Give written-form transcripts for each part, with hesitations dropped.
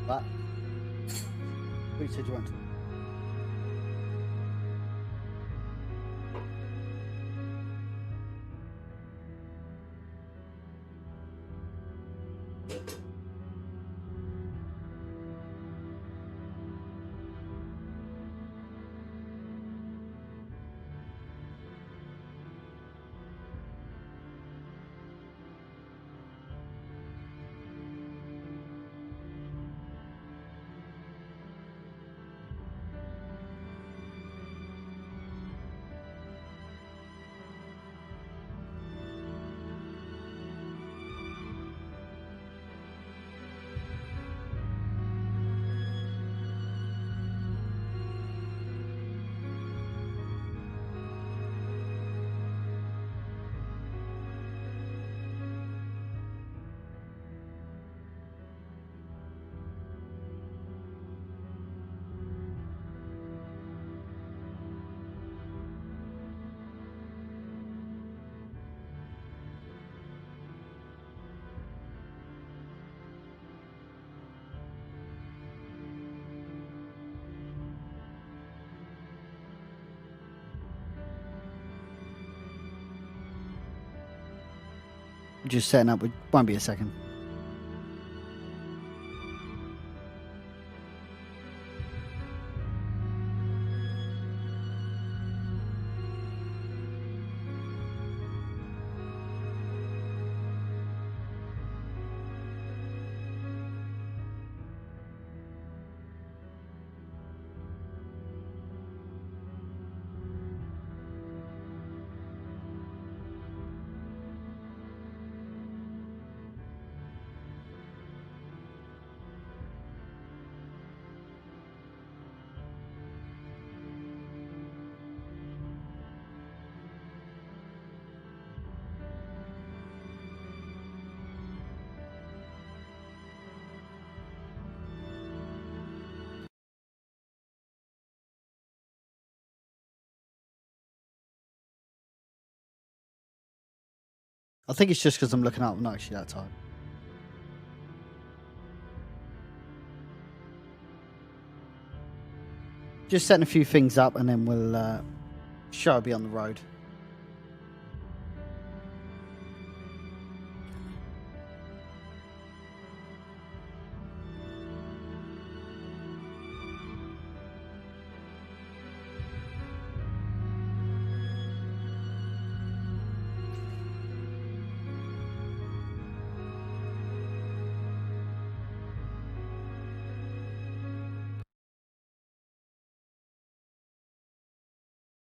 That. Who said you want to? Just setting up. Won't be a second. I think it's just because I'm looking up. I'm not actually that tired. Just setting a few things up and then we'll show be on the road.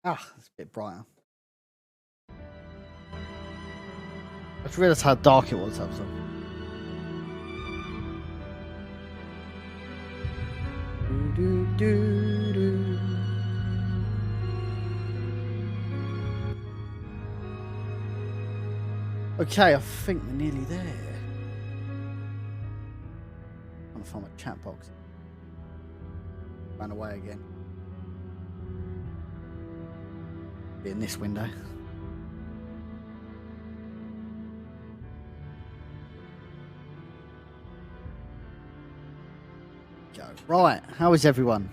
Ah, it's a bit brighter. I just realised how dark it was. That was all. Okay, I think we're nearly there. I'm trying to find my chat box. Ran away again. Be in this window. Go. Right, how is everyone?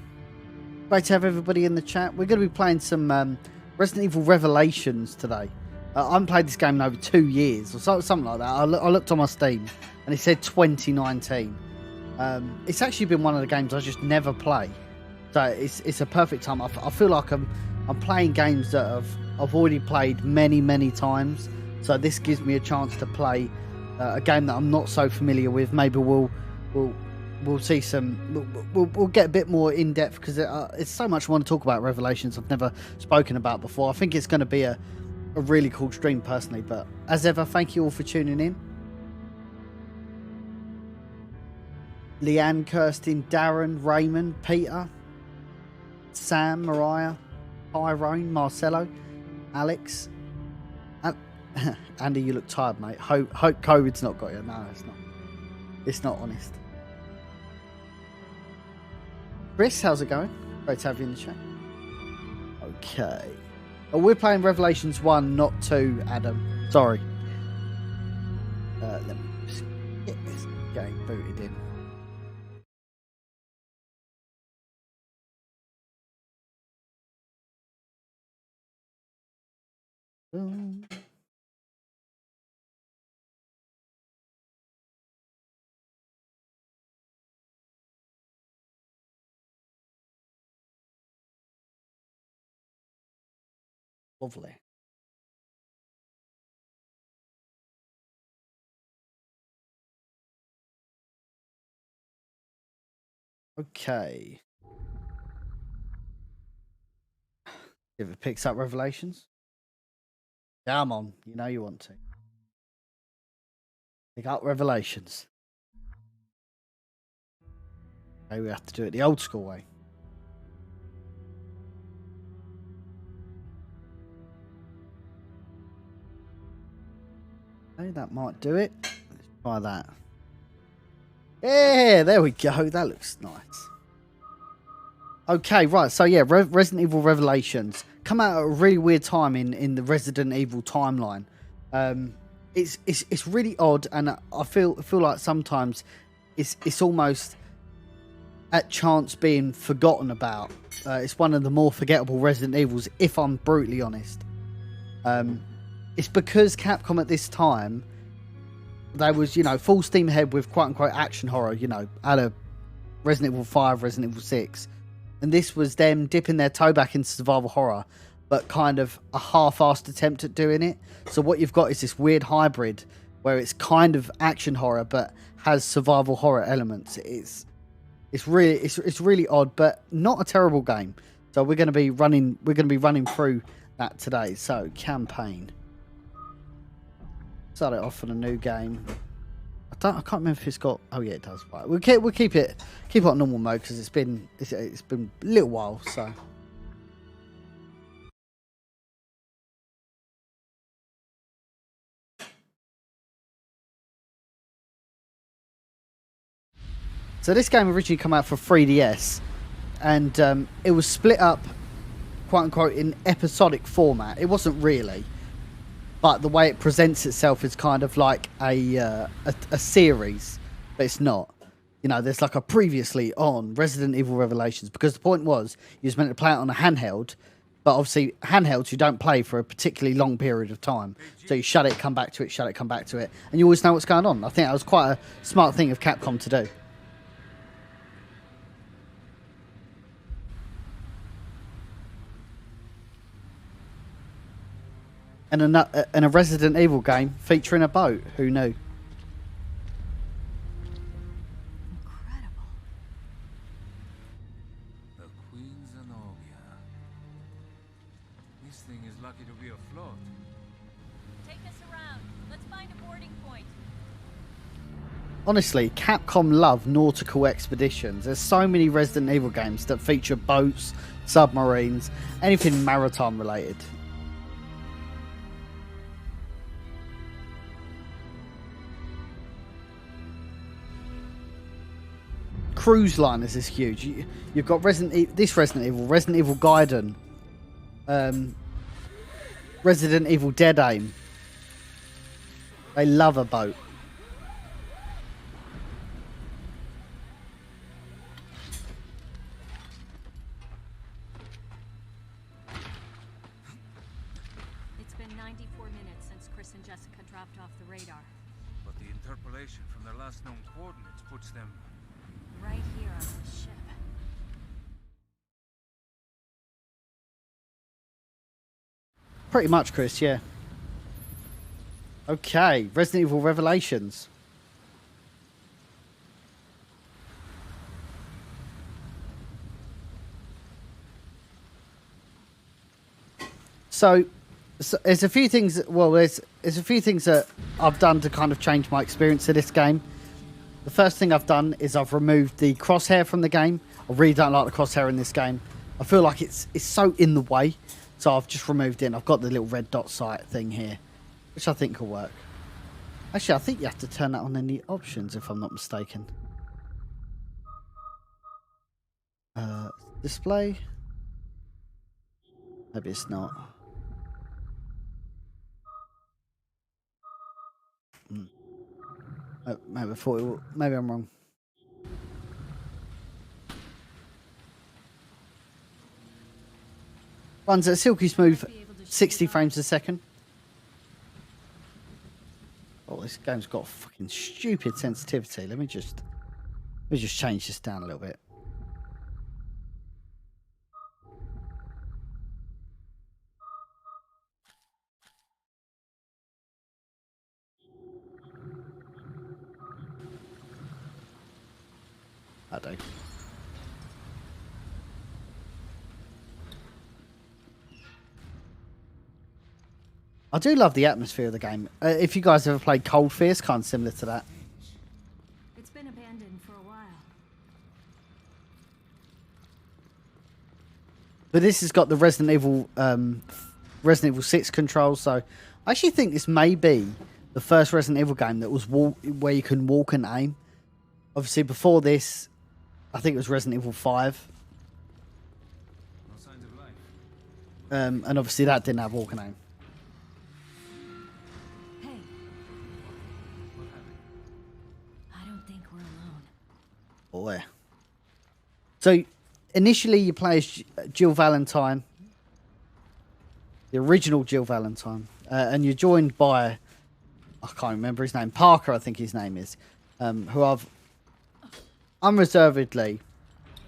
Great to have everybody in the chat. We're going to be playing some Resident Evil Revelations today. I haven't played this game in over 2 years or something like that. I looked on my Steam and it said 2019. It's actually been one of the games I just never play. So it's a perfect time. I feel like I'm playing games that I've already played many times. So this gives me a chance to play a game that I'm not so familiar with. Maybe we'll see some. We'll get a bit more in depth because it's so much I want to talk about Revelations I've never spoken about before. I think it's going to be a really cool stream personally. But as ever, thank you all for tuning in. Leanne, Kirsten, Darren, Raymond, Peter, Sam, Mariah, Tyrone, Marcelo, Alex. Andy, you look tired, mate. Hope COVID's not got you. No, it's not. It's not honest. Chris, how's it going? Great to have you in the chat. Okay. Oh, we're playing Revelations 1, not 2, Adam. Sorry. Let me just get this game booted in. Lovely. Okay. If it picks up Revelations. Come on, you know you want to. Pick up Revelations. Okay, we have to do it the old school way. Okay, that might do it. Let's try that. Yeah, there we go. That looks nice. Okay, right. So yeah, Resident Evil Revelations come out at a really weird time in the Resident Evil timeline. It's really odd, and I feel like sometimes it's almost at chance being forgotten about. It's one of the more forgettable Resident Evils, if I'm brutally honest. It's because Capcom at this time, they was, full steam ahead with quote unquote action horror, out of Resident Evil 5, Resident Evil 6. And this was them dipping their toe back into survival horror, but kind of a half-assed attempt at doing it. So what you've got is this weird hybrid where it's kind of action horror, but has survival horror elements. It's really odd, but not a terrible game. So we're going to be running through that today. So campaign. Start it off on a new game. I can't remember if it's got. Oh yeah, it does. Right, we'll keep it on normal mode because it's been a little while. So this game originally came out for 3DS, and it was split up, quote unquote, in episodic format. It wasn't really, but the way it presents itself is kind of like a series, but it's not. There's like a previously on Resident Evil Revelations, because the point was you was meant to play it on a handheld, but obviously handhelds you don't play for a particularly long period of time. So you shut it, come back to it, shut it, come back to it, and you always know what's going on. I think that was quite a smart thing of Capcom to do. And a Resident Evil game featuring a boat. Who knew? Incredible. The Queen Zenobia. This thing is lucky to be afloat. Take us around. Let's find a boarding point. Honestly, Capcom love nautical expeditions. There's so many Resident Evil games that feature boats, submarines, anything maritime related. Cruise liners is huge. You've got Resident Evil, Resident Evil Gaiden, Resident Evil Dead Aim. They love a boat. It's been 94 minutes since Chris and Jessica dropped off the radar. But the interpolation from their last known coordinates puts them Right here on the ship. Pretty much, Chris, yeah. Okay, Resident Evil Revelations. So there's a few things. There's a few things that I've done to kind of change my experience of this game. The first thing I've done is I've removed the crosshair from the game. I really don't like the crosshair in this game. I feel like it's so in the way. So I've just removed it. And I've got the little red dot sight thing here, which I think will work. Actually, I think you have to turn that on in the options, if I'm not mistaken. Display. Maybe it's not. Maybe I thought it would, maybe I'm wrong. Runs at silky smooth 60 frames a second. Oh, this game's got fucking stupid sensitivity. Let me just change this down a little bit. I do. I do love the atmosphere of the game. If you guys ever played Cold Fear, it's kind of similar to that. It's been abandoned for a while. But this has got the Resident Evil 6 controls, so I actually think this may be the first Resident Evil game that was where you can walk and aim. Obviously, before this, I think it was Resident Evil 5. No signs of life. And obviously that didn't have walk and aim. Hey. I don't think we're alone. Boy. So, initially you play as Jill Valentine. The original Jill Valentine. And you're joined by, I can't remember his name, Parker I think his name is. Who I've unreservedly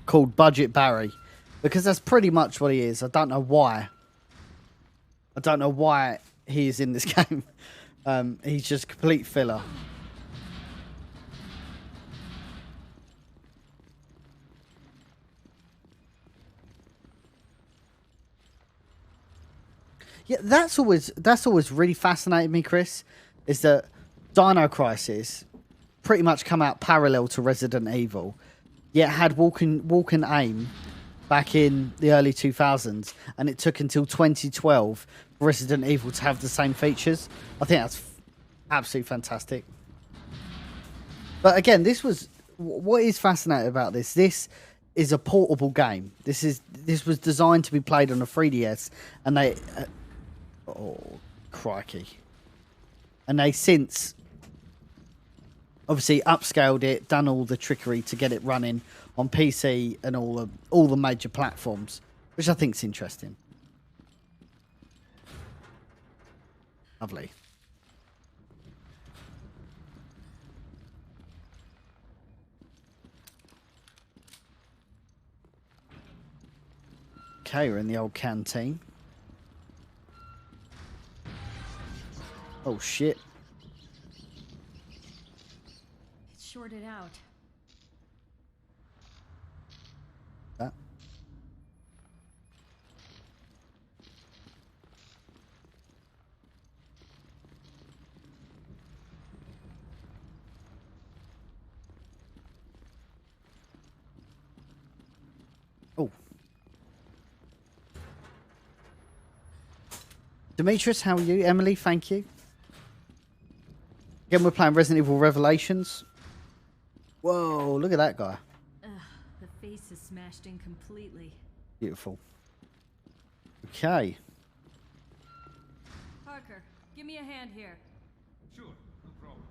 called Budget Barry. Because that's pretty much what he is. I don't know why. I don't know why he is in this game. He's just complete filler. Yeah, that's always really fascinated me, Chris, is that Dino Crisis pretty much come out parallel to Resident Evil, yet had walk and aim back in the early 2000s, and it took until 2012 for Resident Evil to have the same features. I think that's absolutely fantastic. But again, what is fascinating about this. This is a portable game. This was designed to be played on a 3DS, and they. Oh, crikey. And they since obviously upscaled it, done all the trickery to get it running on PC and all the major platforms, which I think is interesting. Lovely. Okay, we're in the old canteen. Oh shit. It's shorted out. That. Oh. Demetrius, how are you? Emily, thank you. Again, we're playing Resident Evil Revelations. Whoa, look at that guy. The face is smashed in completely. Beautiful. Okay. Parker, give me a hand here. Sure, no problem.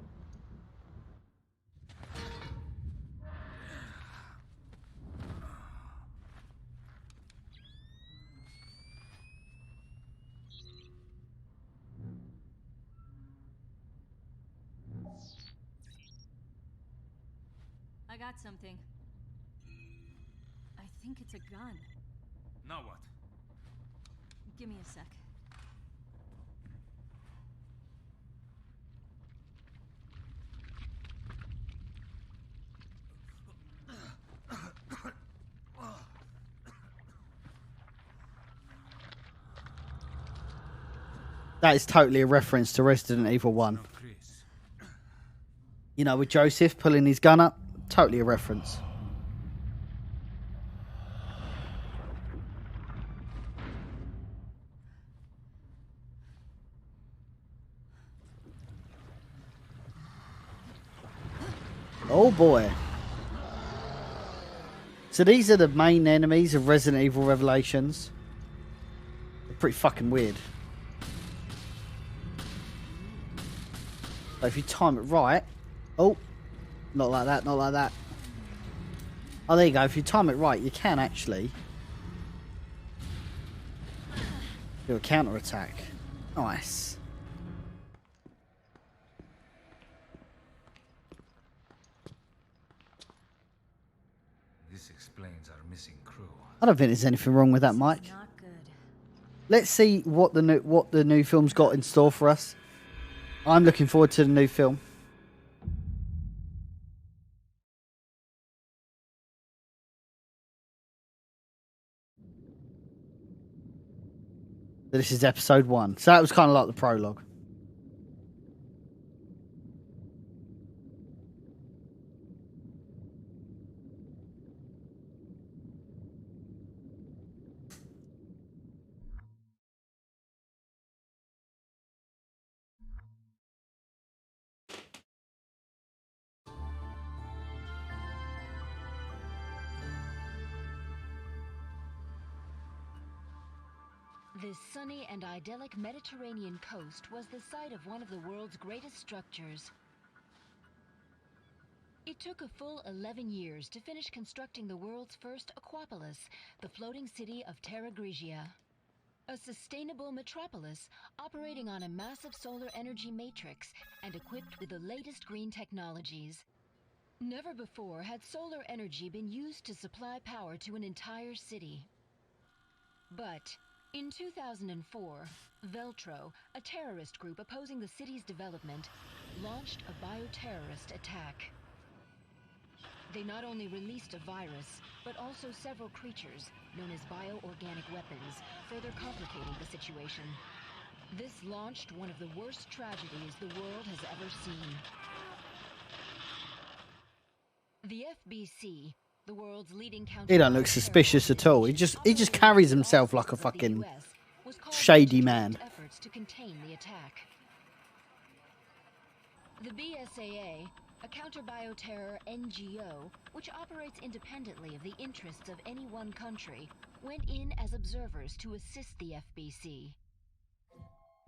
I got something. I think it's a gun. Now what? Give me a sec. That is totally a reference to Resident Evil 1. Now, Chris. You know, with Joseph pulling his gun up. Totally a reference. Oh boy. So these are the main enemies of Resident Evil Revelations. They're pretty fucking weird. But if you time it right... Oh. Not like that, not like that. Oh, there you go. If you time it right, you can actually do a counter attack. Nice. This explains our missing crew. I don't think there's anything wrong with that, Mike. Not good. Let's see what the new film's got in store for us. I'm looking forward to the new film. So this is episode 1. So that was kind of like the prologue. This sunny and idyllic Mediterranean coast was the site of one of the world's greatest structures. It took a full 11 years to finish constructing the world's first aquapolis, the floating city of Terra Grigia. A sustainable metropolis operating on a massive solar energy matrix and equipped with the latest green technologies. Never before had solar energy been used to supply power to an entire city. But in 2004, Veltro, a terrorist group opposing the city's development, launched a bioterrorist attack. They not only released a virus, but also several creatures, known as bioorganic weapons, further complicating the situation. This launched one of the worst tragedies the world has ever seen. The FBC, the world's leading counter— He don't look suspicious at all. He just carries himself like a fucking shady man. Efforts to contain the attack. The BSAA, a counter-bioterror NGO, which operates independently of the interests of any one country, went in as observers to assist the FBC.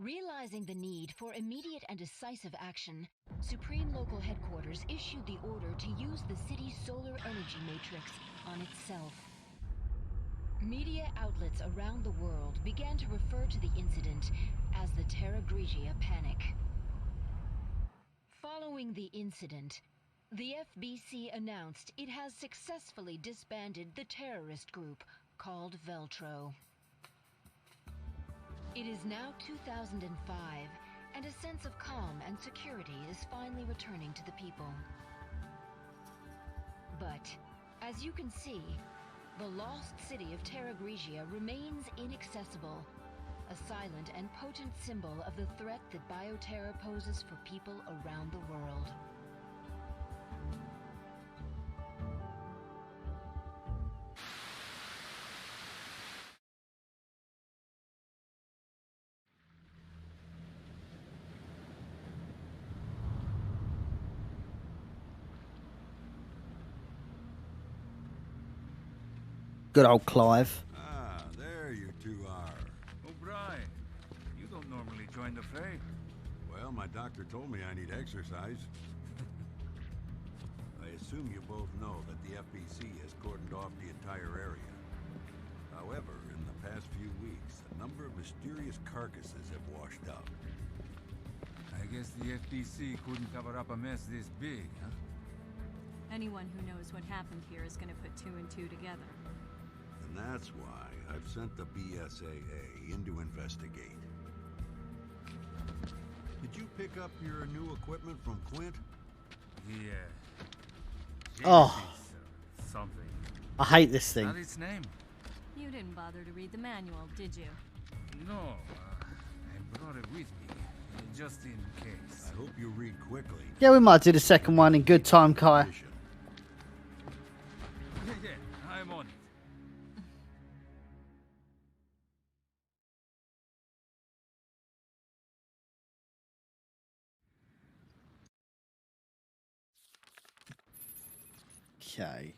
Realizing the need for immediate and decisive action, Supreme Local Headquarters issued the order to use the city's solar energy matrix on itself. Media outlets around the world began to refer to the incident as the Terra Grigia Panic. Following the incident, the FBC announced it has successfully disbanded the terrorist group called Veltro. It is now 2005, and a sense of calm and security is finally returning to the people. But, as you can see, the lost city of Terra Grigia remains inaccessible, a silent and potent symbol of the threat that bioterror poses for people around the world. Good old Clive. Ah, there you two are. O'Brien, you don't normally join the fray. Well, my doctor told me I need exercise. I assume you both know that the FBC has cordoned off the entire area. However, in the past few weeks, a number of mysterious carcasses have washed up. I guess the FBC couldn't cover up a mess this big, huh? Anyone who knows what happened here is going to put 2 and 2 together. And that's why I've sent the BSAA in to investigate. Did you pick up your new equipment from Quint? Yeah. Oh. Something. I hate this thing. Not its name. You didn't bother to read the manual, did you? No, I brought it with me, just in case. I hope you read quickly. Yeah, we might do the second one in good time, Kai. Yeah, I'm on it. Okay.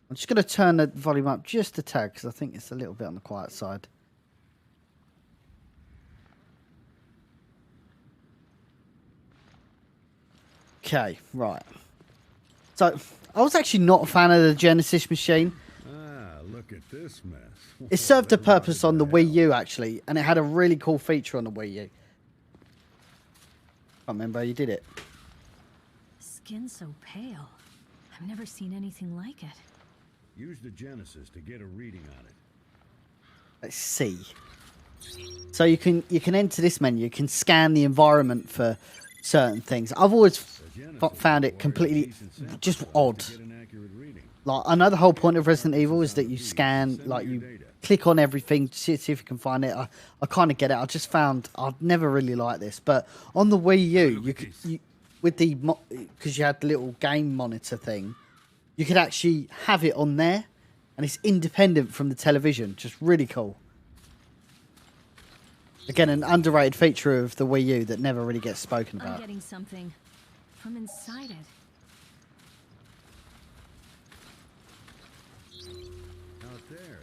I'm just going to turn the volume up just a tad because I think it's a little bit on the quiet side. Okay, right. So, I was actually not a fan of the Genesis machine. Ah, look at this mess. It served a purpose on the Wii U, actually, and it had a really cool feature on the Wii U. Can't remember how you did it. Skin so pale. I've never seen anything like it. Use the Genesis to get a reading on it. Let's see. So you can enter this menu. You can scan the environment for certain things. I've always found it completely just odd. Like, I know the whole point of Resident Evil is that you scan, like, you click on everything, see if you can find it. I kind of get it. I just found I'd never really liked this, but on the Wii U, with the because you had the little game monitor thing, you could actually have it on there, and it's independent from the television. Just really cool. Again, an underrated feature of the Wii U that never really gets spoken about. I'm getting something from inside it. Out there.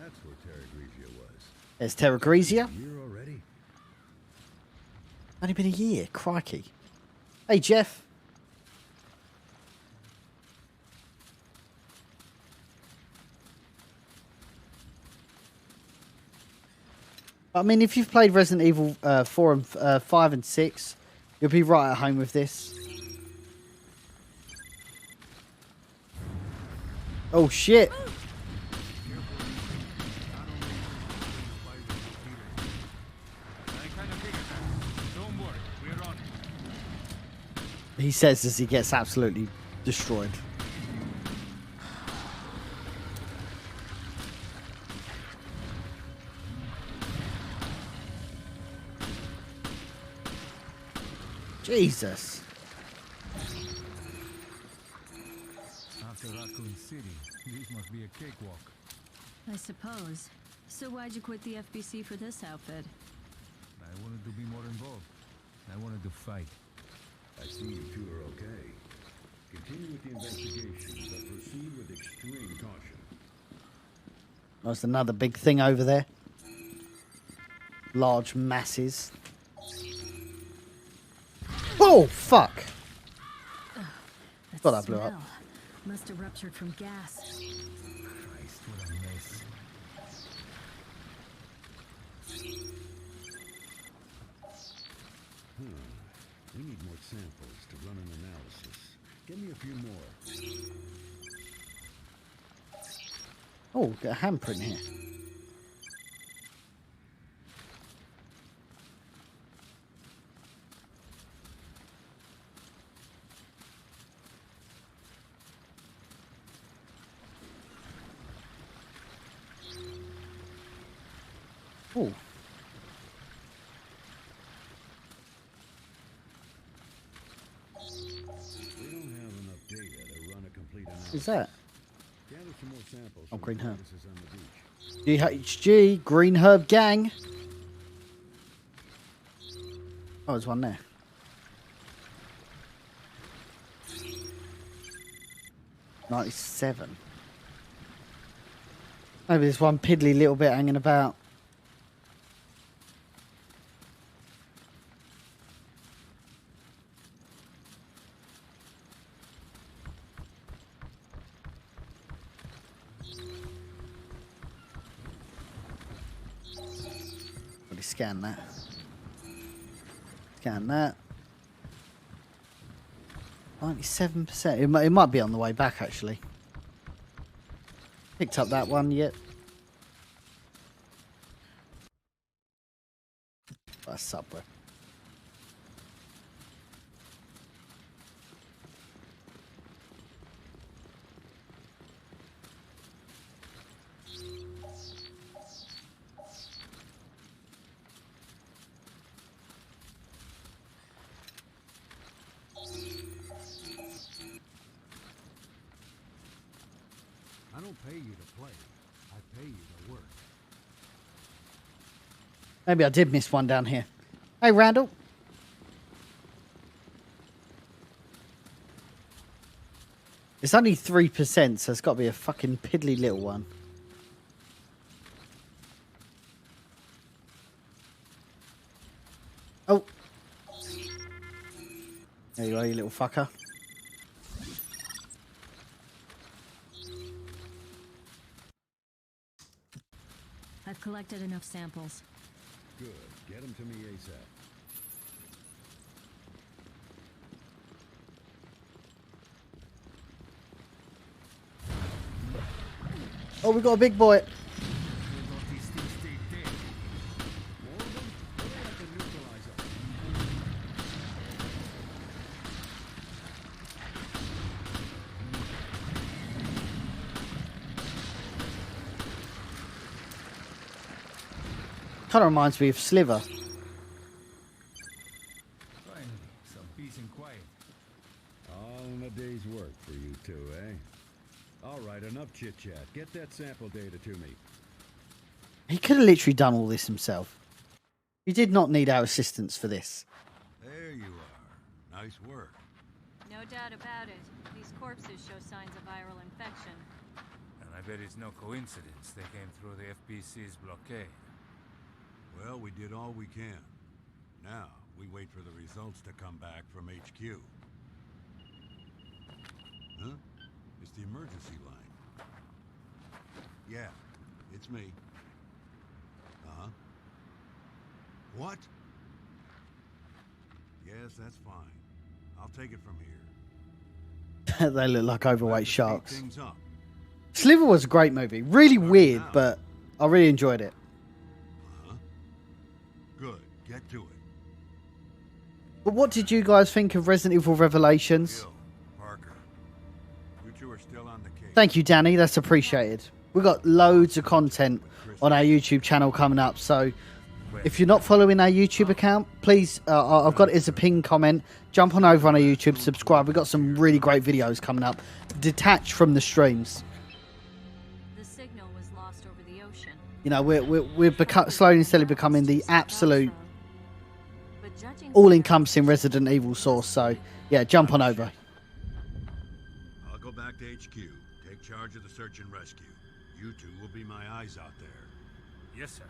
That's where Terra Grigia was. There's Terra Grigia. A year already? Only been a year. Crikey. Hey, Jeff. I mean, if you've played Resident Evil 4 and 5 and 6, you'll be right at home with this. Oh, shit. He says as he gets absolutely destroyed. Jesus. After Raccoon City, this must be a cakewalk. I suppose. So why'd you quit the FBC for this outfit? I wanted to be more involved. I wanted to fight. I see you two are okay. Continue with the investigation, but proceed with extreme caution. There's another big thing over there. Large masses. Oh, fuck. That Thought that blew up. smell must have ruptured from gas. Christ, what a mess. We need more samples to run an analysis. Give me a few more. Oh, got a handprint here. Oh. We don't have enough data to run a complete analysis. What's that? Gather some more samples. Oh, from green the herb. places on the beach. BHD, Green Herb Gang. Oh, there's one there. $97. Maybe there's one piddly little bit hanging about. Let me scan that. Scan that. 97%. It might be on the way back, actually. Picked up that one yet. That's Subway. I don't pay you to play. I pay you to work. Maybe I did miss one down here. Hey, Randall. It's only 3%, so it's got to be a fucking piddly little one. Oh. There you are, you little fucker. I've collected enough samples. Good. Get them to me ASAP. Oh, we got a big boy. Will not these things stay dead? More of them? Or they have to neutralize us. Kind of reminds me of Sliver. Finally, some peace and quiet. All in a day's work for you two, eh? All right, enough chit-chat. Get that sample data to me. He could have literally done all this himself. He did not need our assistance for this. There you are. Nice work. No doubt about it. These corpses show signs of viral infection. And I bet it's no coincidence they came through the FBC's blockade. Well, we did all we can. Now, we wait for the results to come back from HQ. Huh? It's the emergency line. Yeah, it's me. Uh-huh. What? Yes, that's fine. I'll take it from here. They look like overweight Speed sharks. things up. Sliver was a great movie. Really weird, now. but I really enjoyed it. Uh-huh. Good. Get to it. But what did you guys think of Resident Evil Revelations? Gil, Parker. You two are still on the case. Thank you, Danny. That's appreciated. We've got loads of content on our YouTube channel coming up. So if you're not following our YouTube account, please, I've got it as a pinned comment. Jump on over on our YouTube, subscribe. We've got some really great videos coming up, detached from the streams. The signal was lost over the ocean. You know, we're slowly and steadily becoming the absolute But judging all-encompassing Resident Evil source. So, yeah, jump on over. I'll go back to HQ. Take charge of the search and rescue. You two will be my eyes out there. Yes, sir.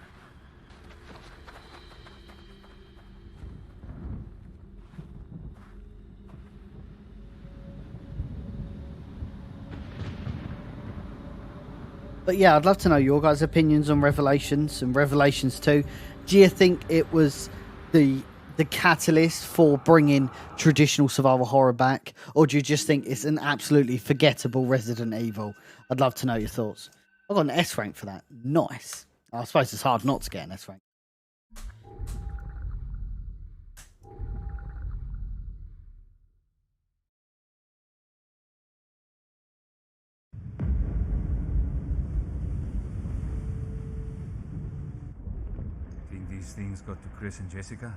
But yeah, I'd love to know your guys' opinions on Revelations and Revelations 2. Do you think it was the catalyst for bringing traditional survival horror back? Or do you just think it's an absolutely forgettable Resident Evil? I'd love to know your thoughts. I got an S rank for that. Nice. I suppose it's hard not to get an S rank. Think these things got to Chris and Jessica?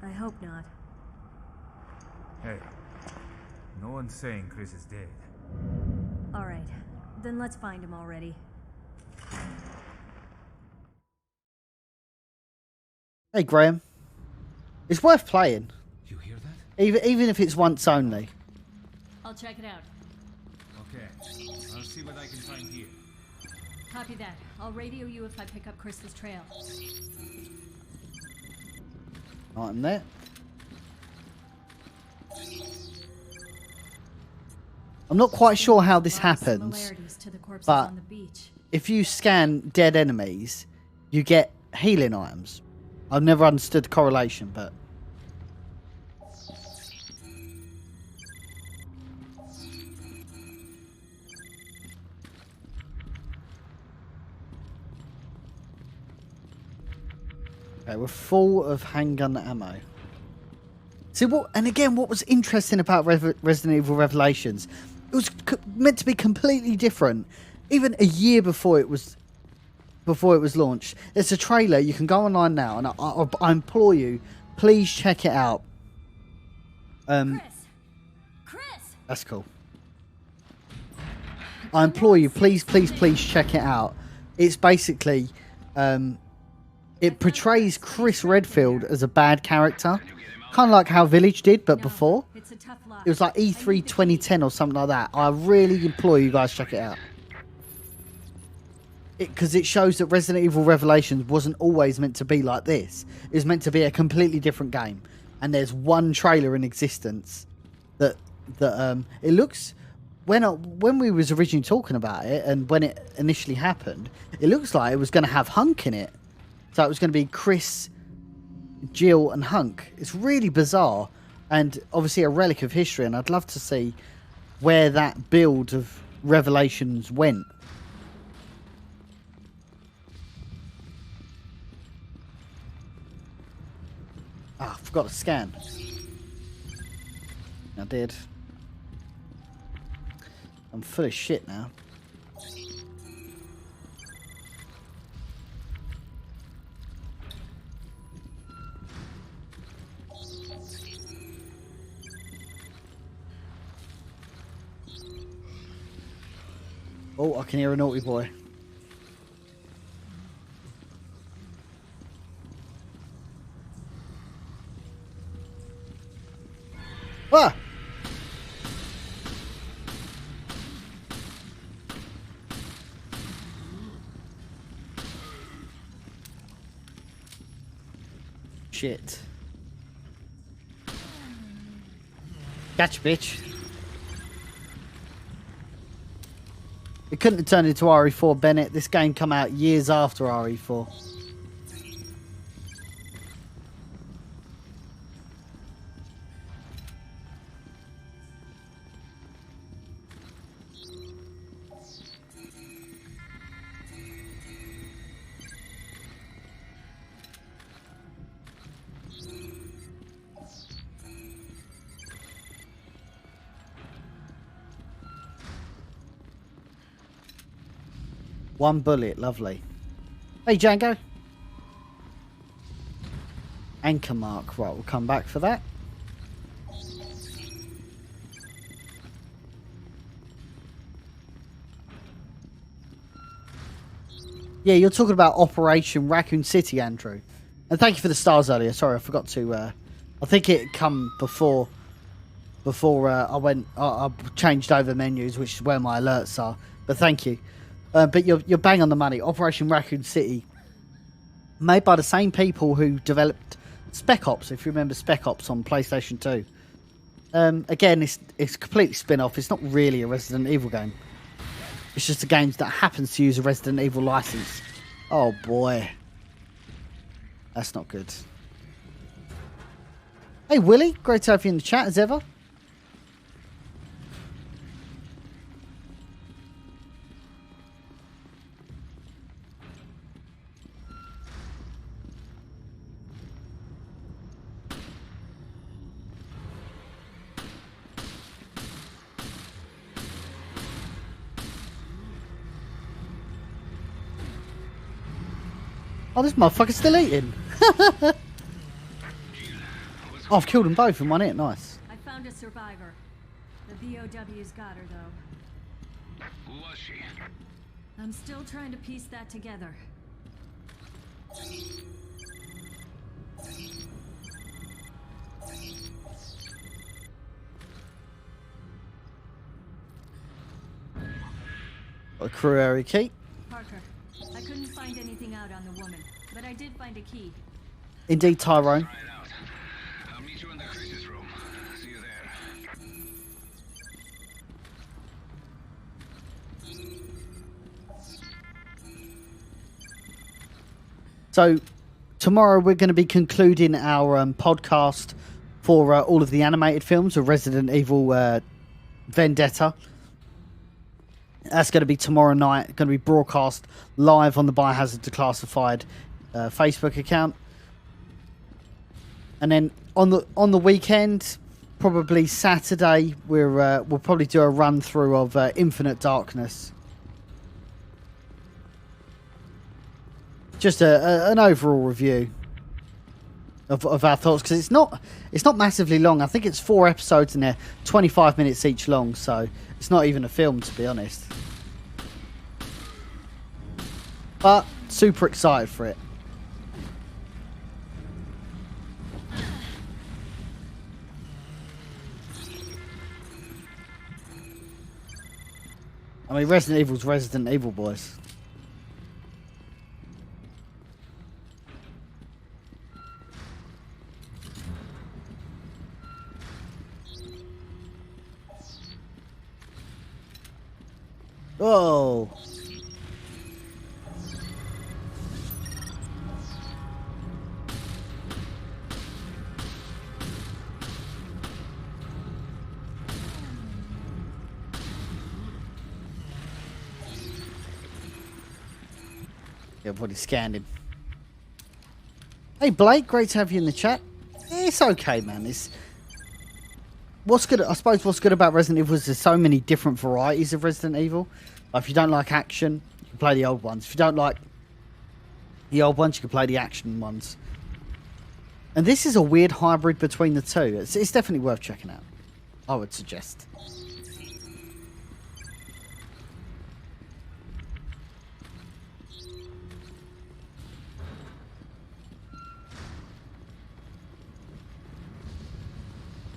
I hope not. Hey, no one's saying Chris is dead. All right, then let's find him already. Hey, Graham. It's worth playing. You hear that? Even if it's once only. I'll check it out. Okay, I'll see what I can find here. Copy that. I'll radio you if I pick up Chris's trail. Right in there. I'm not quite sure how this happens, Similarities to the corpses but on the beach. if you scan dead enemies, you get healing items. I've never understood the correlation, but... Okay, we're full of handgun ammo. See, what was interesting about Resident Evil Revelations? It was meant to be completely different. Even a year before it was launched. It's a trailer. You can go online now, and I implore you, please check it out. Chris! That's cool. I implore you, please check it out. It's basically, it portrays Chris Redfield as a bad character, kind of like how Village did, but before. It's a tough lot. It was like E3 2010 or something like that. I really implore you guys check it out. Because it shows that Resident Evil Revelations wasn't always meant to be like this. It was meant to be a completely different game. And there's one trailer in existence that it looks... When we was originally talking about it and when it initially happened, it looks like it was going to have Hunk in it. So it was going to be Chris, Jill and Hunk. It's really bizarre and obviously a relic of history, and I'd love to see where that build of Revelations went. Ah, I forgot to scan. I did. I'm full of shit now. Oh, I can hear a naughty boy. Ah! Shit. Catch, bitch. It couldn't have turned into RE4, Bennett. This game come out years after RE4. One bullet, lovely. Hey, Django. Anchor mark. Right, we'll come back for that. Yeah, you're talking about Operation Raccoon City, Andrew. And thank you for the stars earlier. Sorry, I forgot to... I think it come before I changed over menus, which is where my alerts are. But thank you. But you're bang on the money. Operation Raccoon City, made by the same people who developed Spec Ops, if you remember Spec Ops on PlayStation 2. Again, it's a complete spin-off. It's not really a Resident Evil game. It's just a game that happens to use a Resident Evil license. Oh boy. That's not good. Hey Willie, great to have you in the chat as ever. Oh, this motherfucker's still eating. Oh, I've killed them both in one hit. Nice. I found a survivor. The BOW's got her, though. Who was she? I'm still trying to piece that together. Got a crew area key. Parker, I couldn't find anything out on the woman, but I did find a key. Indeed, Tyrone. Try it out. I'll meet you in the crisis room. See you there. So, tomorrow we're going to be concluding our podcast for all of the animated films of Resident Evil Vendetta. That's going to be tomorrow night. Going to be broadcast live on the Biohazard Declassified Facebook account. And then on the weekend, probably Saturday, we'll probably do a run through of Infinite Darkness. Just an overall review of our thoughts, because it's not massively long. I think it's 4 episodes in there, 25 minutes each long, so it's not even a film, to be honest. But super excited for it. I mean, Resident Evil's Resident Evil, boys. Whoa. Everybody's scanned him. Hey Blake, great to have you in the chat. It's okay, man. It's what's good. I suppose what's good about Resident Evil is there's so many different varieties of Resident Evil. If you don't like action, you can play the old ones. If you don't like the old ones, you can play the action ones. And this is a weird hybrid between the two. It's definitely worth checking out, I would suggest.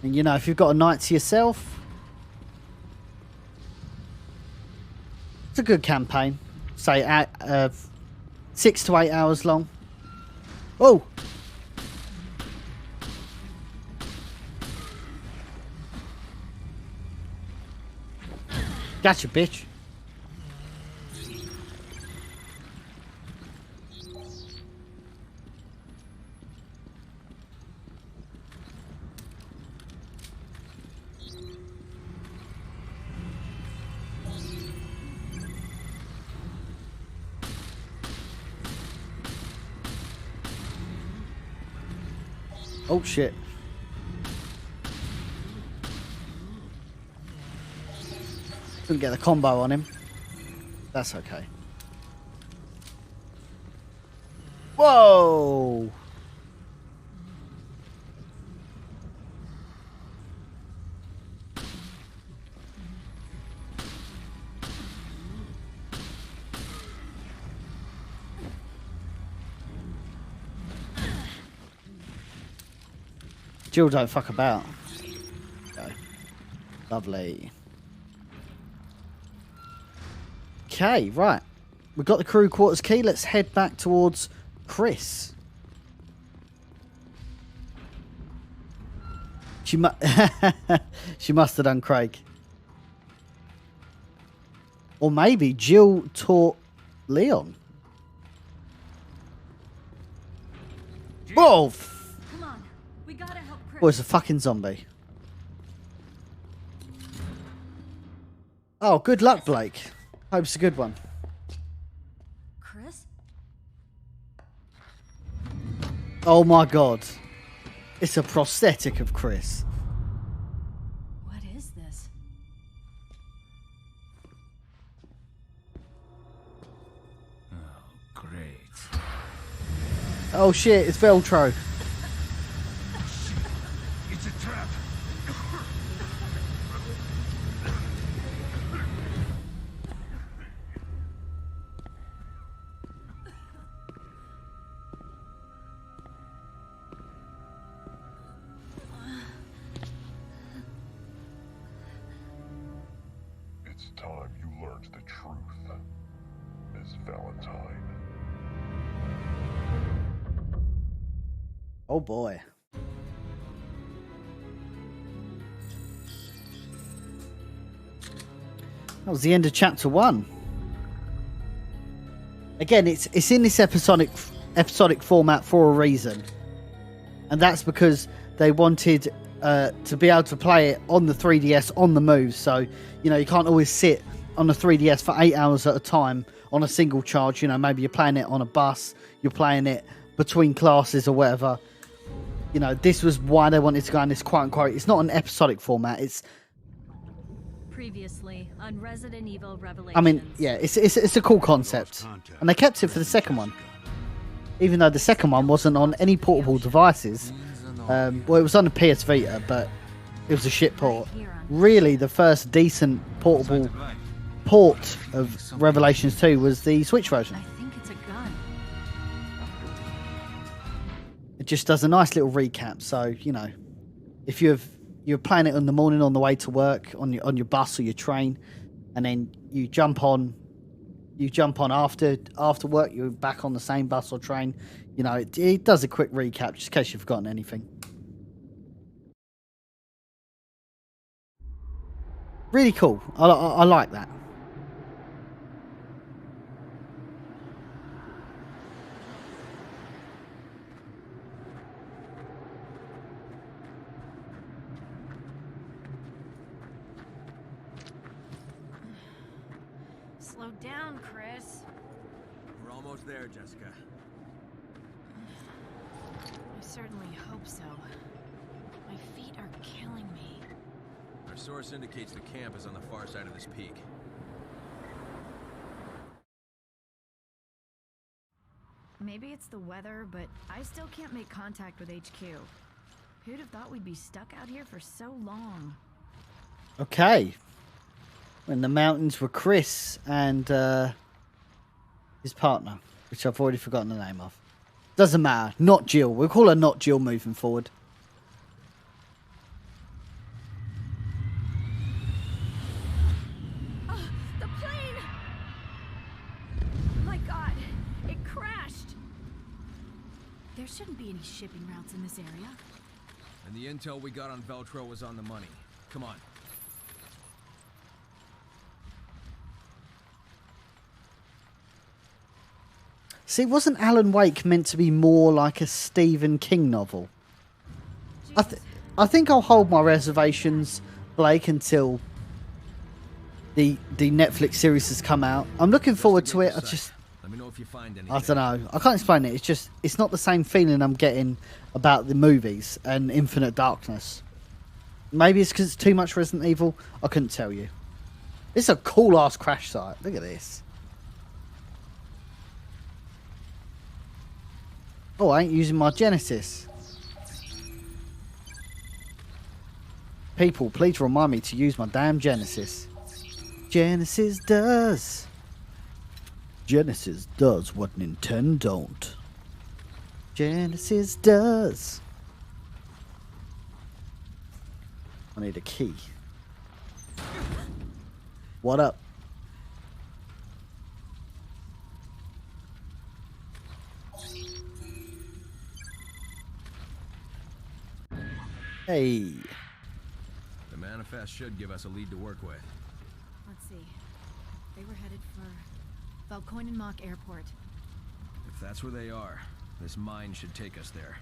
And you know, if you've got a night to yourself, it's a good campaign. Say 6 to 8 hours long. Oh! Gotcha, bitch. Oh shit. Couldn't get the combo on him. That's okay. Whoa! Jill don't fuck about. Go. Lovely. Okay, right. We've got the crew quarters key. Let's head back towards Chris. She must have done Craig. Or maybe Jill taught Leon. Whoa! Come on. We gotta help Chris. Oh, it's a fucking zombie. Oh, good luck, Blake. Hope it's a good one. Chris? Oh my god. It's a prosthetic of Chris. What is this? Oh, great. Oh shit, it's Veltro. It's a trap. It's time you learned the truth, Miss Valentine. Oh boy. That was the end of chapter 1. Again, it's in this episodic format for a reason. And that's because they wanted to be able to play it on the 3DS on the move. So, you know, you can't always sit on the 3DS for 8 hours at a time on a single charge. You know, maybe you're playing it on a bus, you're playing it between classes or whatever. You know, this was why they wanted to go in this quote-unquote. It's not an episodic format. It's, Previously on Resident Evil Revelations. I mean, yeah, it's a cool concept. And they kept it for the second one. Even though the second one wasn't on any portable devices. Well, it was on the PS Vita, but it was a shit port. Really, the first decent portable port of Revelations 2 was the Switch version. I think it's a gun. It just does a nice little recap. So, you know, if you're playing it in the morning on the way to work, on your bus or your train, and then you jump on after work, you're back on the same bus or train. You know, it does a quick recap just in case you've forgotten anything. Really cool. I like that. Slow down, Chris. We're almost there, Jessica. I certainly hope so. My feet are killing me. Our source indicates the camp is on the far side of this peak. Maybe it's the weather, but I still can't make contact with HQ. Who'd have thought we'd be stuck out here for so long? Okay. When the mountains were Chris and his partner, which I've already forgotten the name of. Doesn't matter. Not Jill. We'll call her not Jill moving forward. There shouldn't be any shipping routes in this area. And the intel we got on Veltro was on the money. Come on. See, wasn't Alan Wake meant to be more like a Stephen King novel? I think I'll hold my reservations, Blake, until the Netflix series has come out. I'm looking forward to it. Let me know if you find anything. I don't know. I can't explain it. It's not the same feeling I'm getting about the movies and Infinite Darkness. Maybe it's because it's too much Resident Evil. I couldn't tell you. It's a cool ass crash site. Look at this. Oh, I ain't using my Genesis. People, please remind me to use my damn Genesis. Genesis does what Nintendo don't. Genesis does. I need a key. What up? Hey. The manifest should give us a lead to work with. Let's see. They were headed for Valkoinenmach Airport. If that's where they are, this mine should take us there.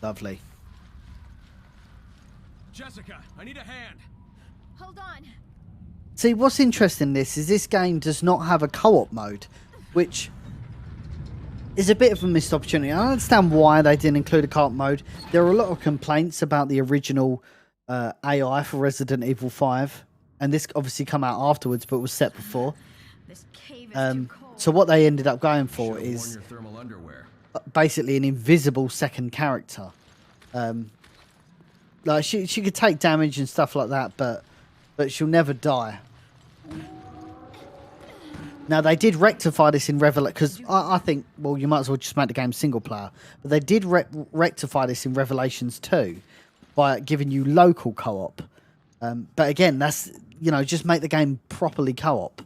Lovely. Jessica, I need a hand. Hold on. See, what's interesting in this game does not have a co-op mode, which is a bit of a missed opportunity. I understand why they didn't include a co-op mode. There are a lot of complaints about the original AI for Resident Evil 5, and this obviously come out afterwards, but was set before. This cave is too cold. So what they ended up going for Should've worn is your thermal underwear. basically an invisible second character. Like she could take damage and stuff like that, but she'll never die. Now they did rectify this in Revelation, because I think, well, you might as well just make the game single player. But they did rectify this in Revelations 2 by giving you local co-op. But again, that's, just make the game properly co-op.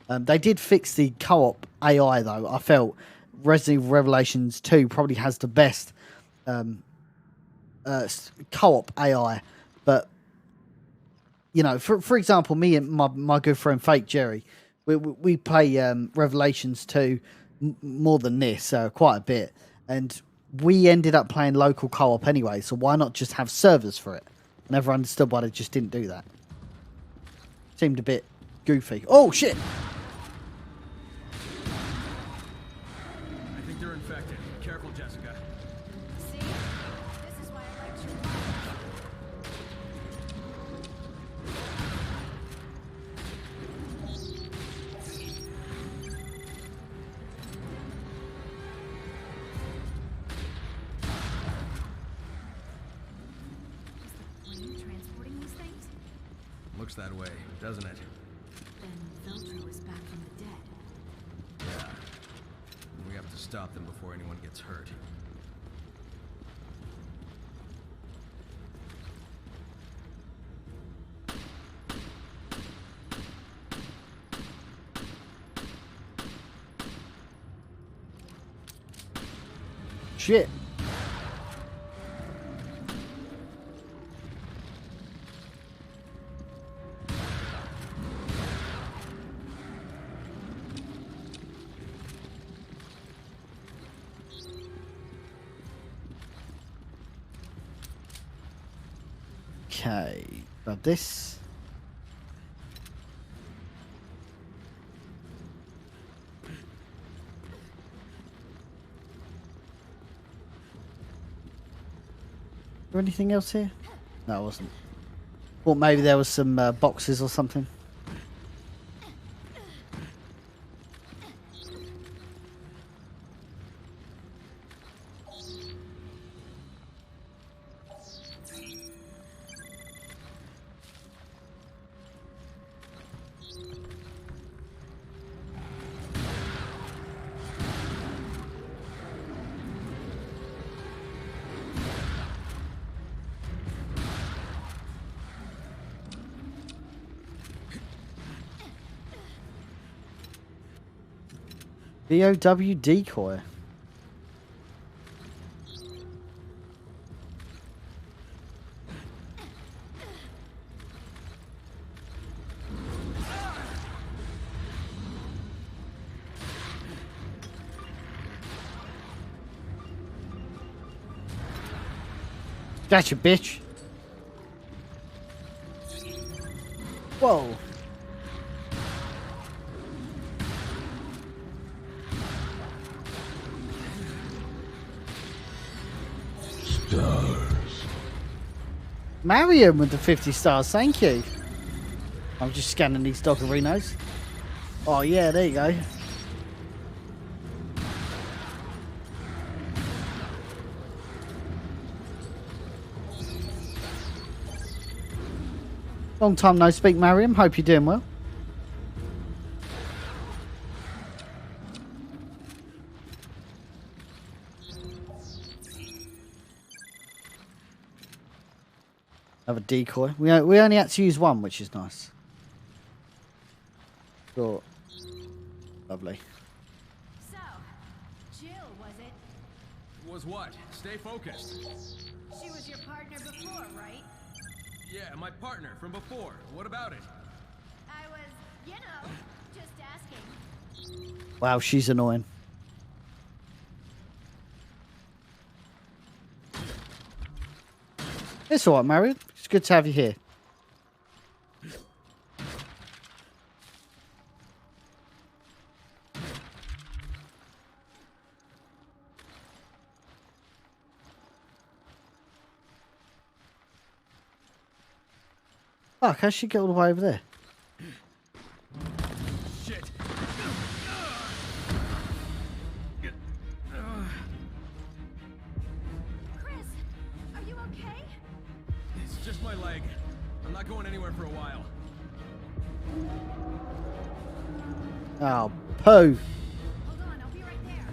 They did fix the co-op AI though. I felt Resident Evil Revelations 2 probably has the best co-op AI, but for example, me and my good friend Fake Jerry, we play Revelations 2 more than this, quite a bit, and we ended up playing local co-op anyway, so why not just have servers for it? Never understood why they just didn't do that. Seemed a bit goofy. Oh shit! I think they're infected. Careful, Jessica. See? This is why I liked your mom. Is the plane transporting these things? Looks that way, doesn't it? Then Veltro is back from the dead. Yeah. We have to stop them before anyone gets hurt. Shit. Okay, grab this. Is there anything else here? No, it wasn't. Or maybe there was some boxes or something. BOW decoy. Gotcha, bitch. Whoa. Stars. Mariam with the 50 stars, thank you. I'm just scanning these doggerinos. Oh yeah, there you go. Long time no speak, Mariam. Hope you're doing well. Have a decoy. We only had to use one, which is nice. Sure. Lovely. So, Jill, was it? Was what? Stay focused. She was your partner before, right? Yeah, my partner from before. What about it? I was, just asking. Wow, she's annoying. It's alright, Marion. It's good to have you here. Fuck, how'd she get all the way over there? Shit. Chris, are you okay? It's just my leg. I'm not going anywhere for a while. Oh, poo. Hold on, I'll be right there.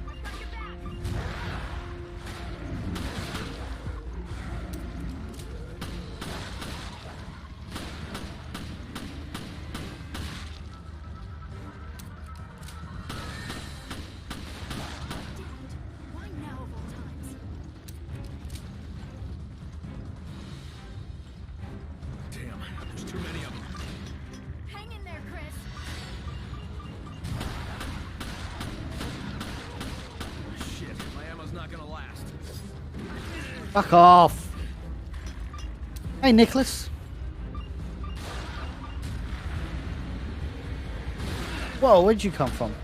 I've got your back. Why now of all times? Damn, there's too many of them. Hang in there, Chris. Shit, my ammo's not gonna last. Fuck off. Hey, Nicholas. Whoa, where'd you come from? Me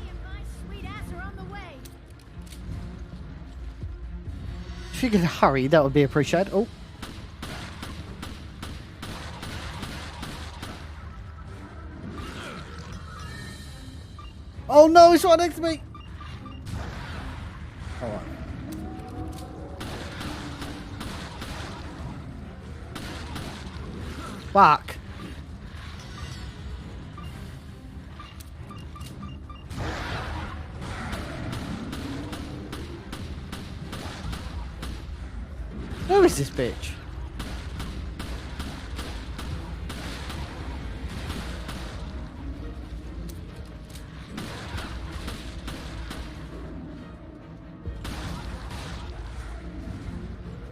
and my sweet ass are on the way. If you could hurry, that would be appreciated. Oh. Oh no, he's right next to me. Alright. Fuck. Who is this bitch?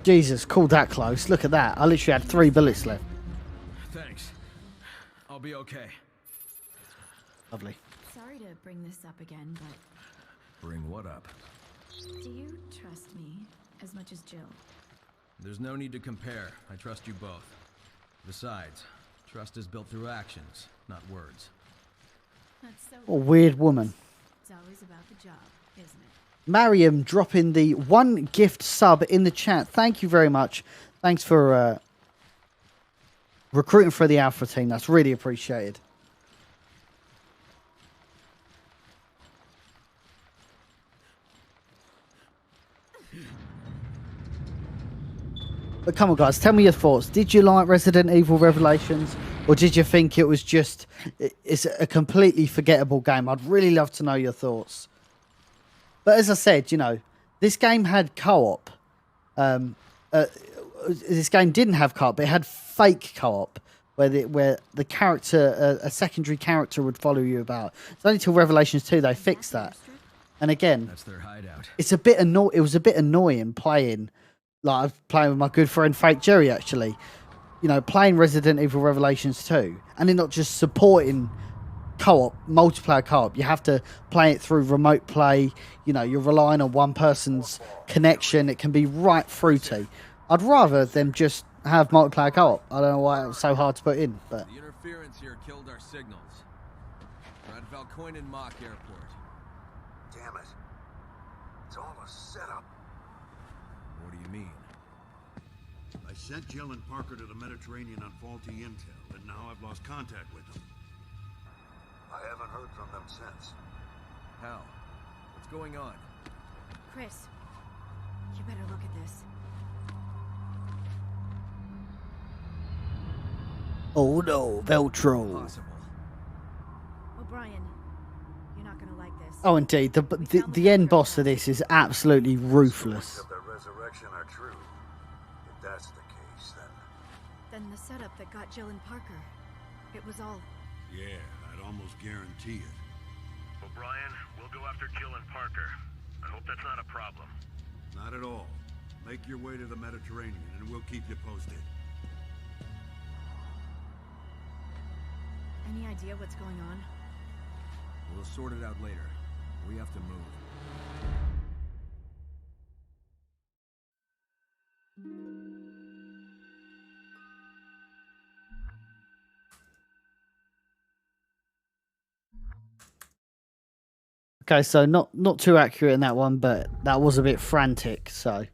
Jesus, called that close. Look at that. I literally had 3 bullets left. Thanks. I'll be okay. Lovely. Sorry to bring this up again, but Bring what up? do you trust me as much as Jill? There's no need to compare. I trust you both. Besides, trust is built through actions, not words. That's so. What a weird woman. It's always about the job, isn't it? Mariam dropping the 1 gift sub in the chat. Thank you very much. Thanks for recruiting for the Alpha team. That's really appreciated. But come on, guys, tell me your thoughts. Did you like Resident Evil Revelations, or did you think it was just it's a completely forgettable game? I'd really love to know your thoughts. But as I said, This game had co-op. This game didn't have co-op, but it had fake co-op, where the character, a secondary character, would follow you about. It's only till Revelations 2 they fixed that. And again, That's their hideout. it's a bit It was a bit annoying playing, like I was playing with my good friend Fake Jerry actually. You know, playing Resident Evil Revelations 2, and then not just supporting co-op, multiplayer co-op. You have to play it through remote play. You know, you're relying on one person's connection. It can be right fruity. I'd rather them just have multiplayer co-op. I don't know why it was so hard to put in, but The interference here killed our signals. We're at Valkoinen Mock Airport. Damn it. It's all a setup. What do you mean? I sent Jill and Parker to the Mediterranean on faulty intel, and now I've lost contact with them. I haven't heard from them since. How? What's going on? Chris, you better look at this. oh no, Veltro. Possible. O'Brien, you're not gonna like this. Oh, indeed, the end boss of this is absolutely ruthless. Of their resurrection are true. If that's the case, then Then the setup that got Jill and Parker. It was all... yeah, I'd almost guarantee it. O'Brien, we'll go after Jill and Parker. I hope that's not a problem. Not at all. Make your way to the Mediterranean, and we'll keep you posted. Any idea what's going on? We'll sort it out later. We have to move. Okay, so not too accurate in that one, but that was a bit frantic, so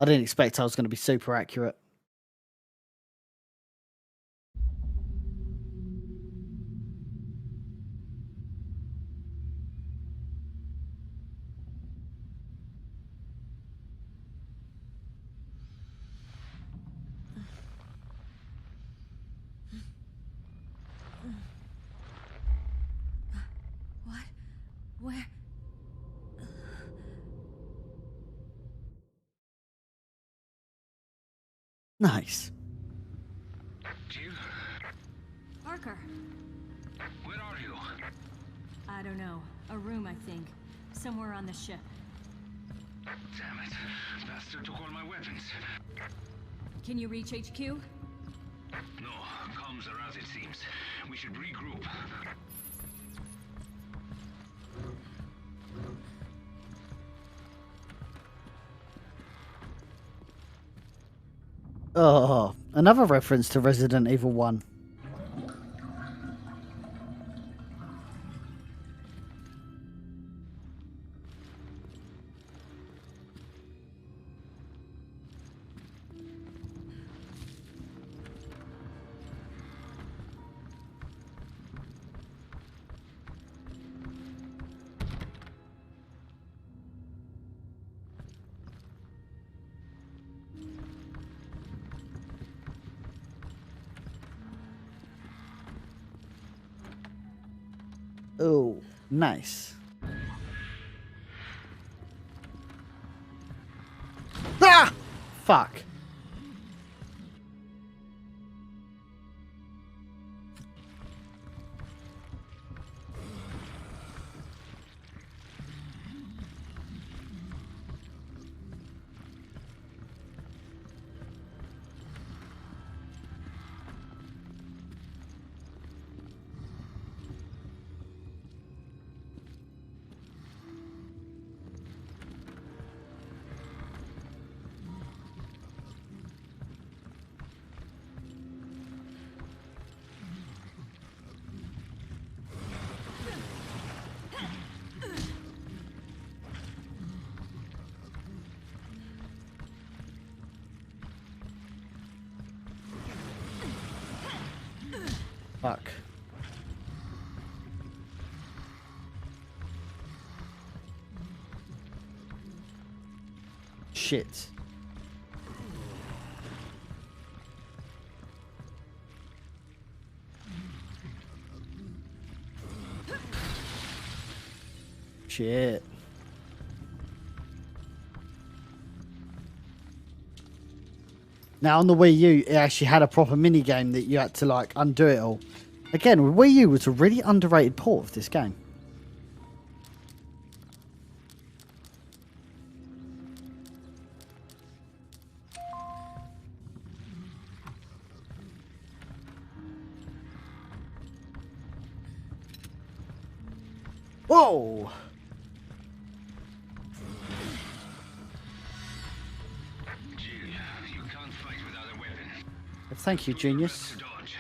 I didn't expect I was going to be super accurate. What? Where? Nice. Jill, Parker. where are you? I don't know. A room, I think. Somewhere on the ship. Damn it. Bastard took all my weapons. Can you reach HQ? No, comms are as it seems. We should regroup. Oh, another reference to Resident Evil 1. Oh, nice. Ah! Fuck. Fuck. Shit. Shit. Now on the Wii U, it actually had a proper mini game that you had to like undo it all. Again, Wii U was a really underrated port of this game. Whoa! Jill, you can't fight without a weapon. Thank you, genius. Dodge.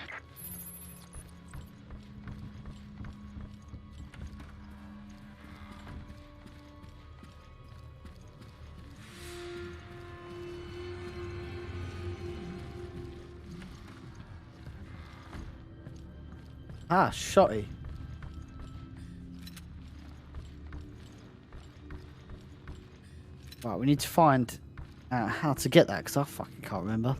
Ah, shotty. Right, we need to find out how to get that because I fucking can't remember.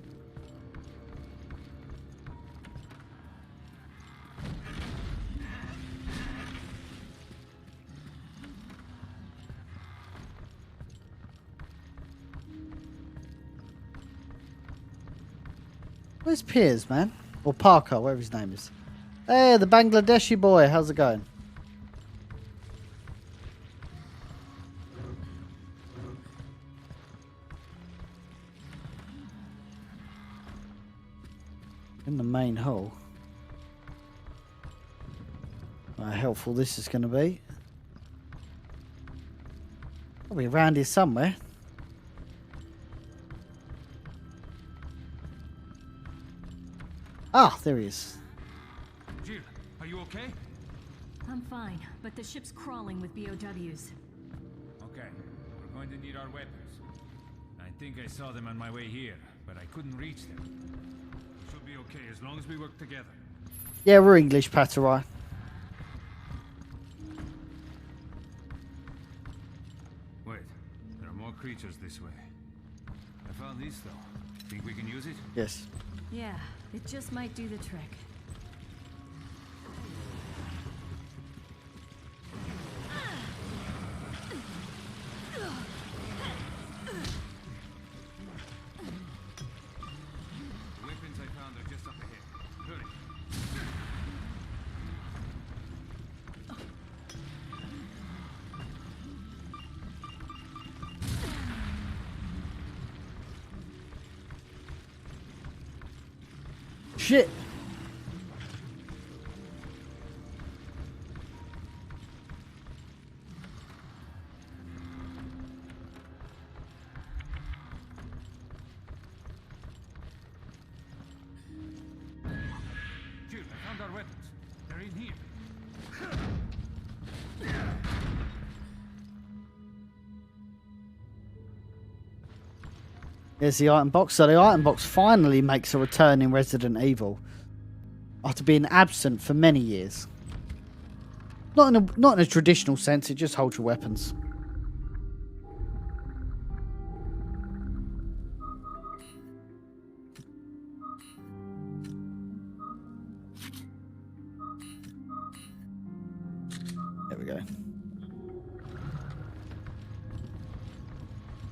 Where's Piers, man? Or Parker, whatever his name is. Hey, the Bangladeshi boy. How's it going? In the main hall. How helpful this is going to be. Probably around here somewhere. Ah, there he is. Jill, are you okay? I'm fine, but the ship's crawling with BOWs. Okay, we're going to need our weapons. I think I saw them on my way here, but I couldn't reach them. We should be okay as long as we work together. Yeah, we're English, Patarai. Wait, there are more creatures this way. I found this though. Think we can use it? Yes. Yeah, it just might do the trick. The weapons I found are just up ahead. Hurry. Shit. Jill, I found our weapons. They're in here. Here's the item box. So the item box finally makes a return in Resident Evil after being absent for many years. Not in a traditional sense. It just holds your weapons. There we go.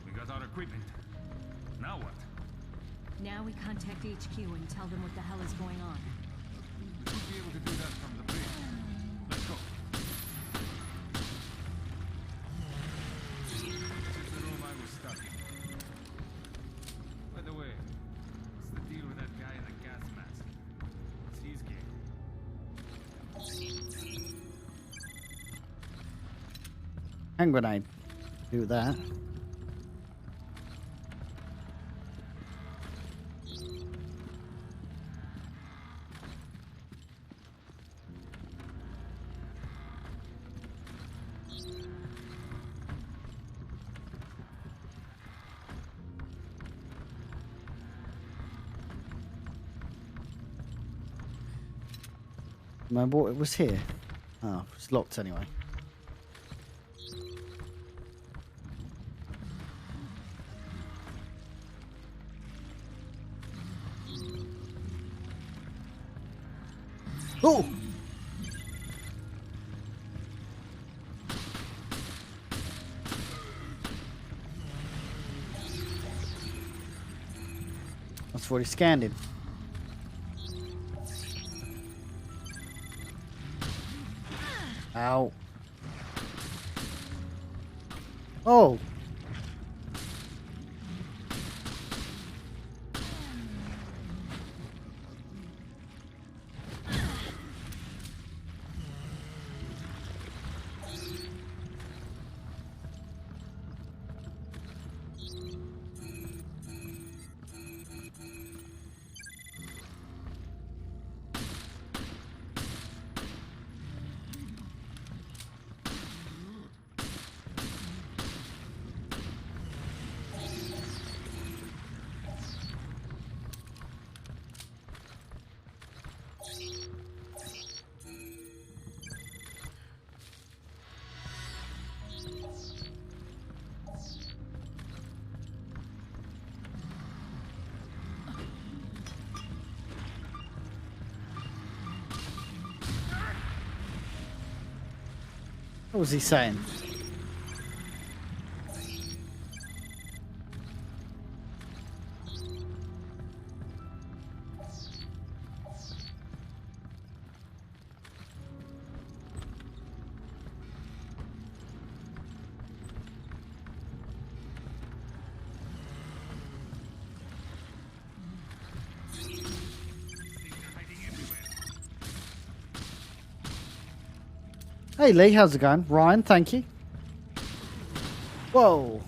We got our equipment. Now what? Now we contact HQ and tell them what the hell is going on. We should be able to do that from the bridge. Let's go. This is the room I was stuck in. By the way, what's the deal with that guy in the gas mask? What's his game? Hand grenade. Do that. Remember what it was here? Oh, it's locked anyway. Oh! I've already scanned him. Ow. Oh. What was he saying? Hey Lee, how's it going? Ryan, thank you. Whoa.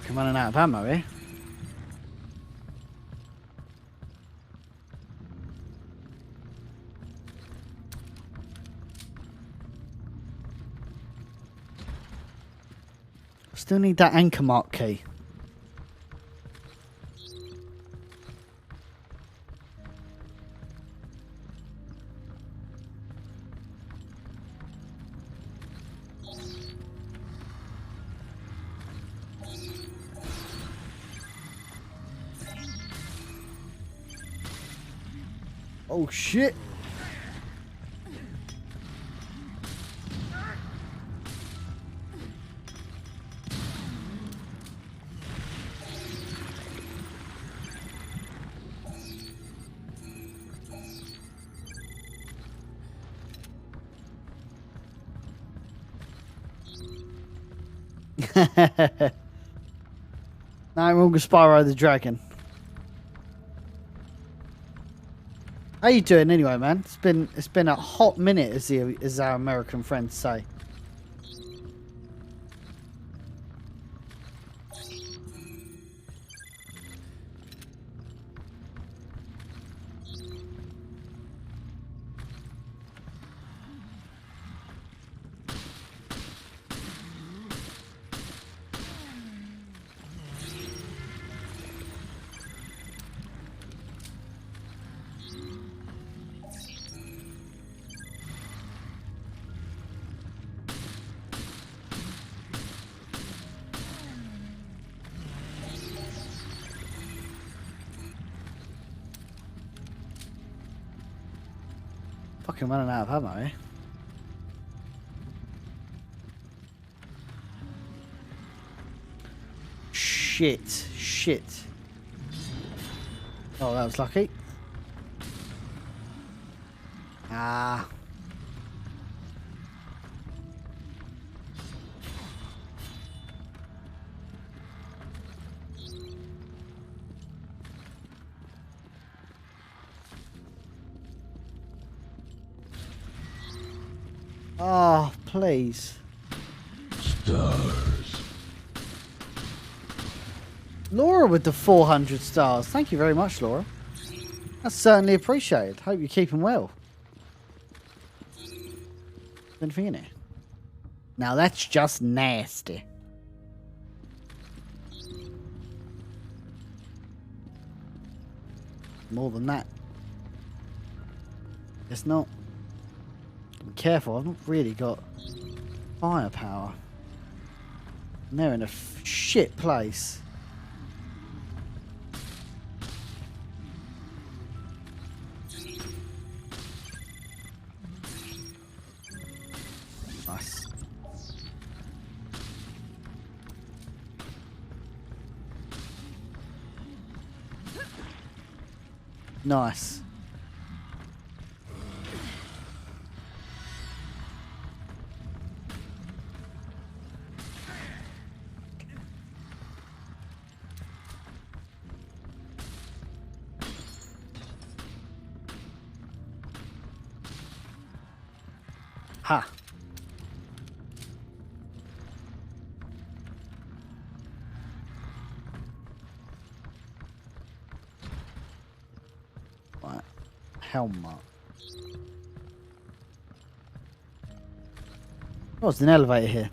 I'm running out of ammo here. Still need that anchor mark key. Oh shit. Now we're gonna Spyro the Dragon. How you doing anyway, man? It's been a hot minute, as our American friends say. Fucking running out of ammo, eh? Shit. Oh, that was lucky. Ah. Oh, please. Stars. Laura with the 400 stars. Thank you very much, Laura. That's certainly appreciated. Hope you're keeping well. Anything in here? Now that's just nasty. More than that. It's not. Be careful, I've not really got firepower. And they're in a shit place. Nice. Nice. Ha. Right. Helm mark. Oh, there's an elevator here.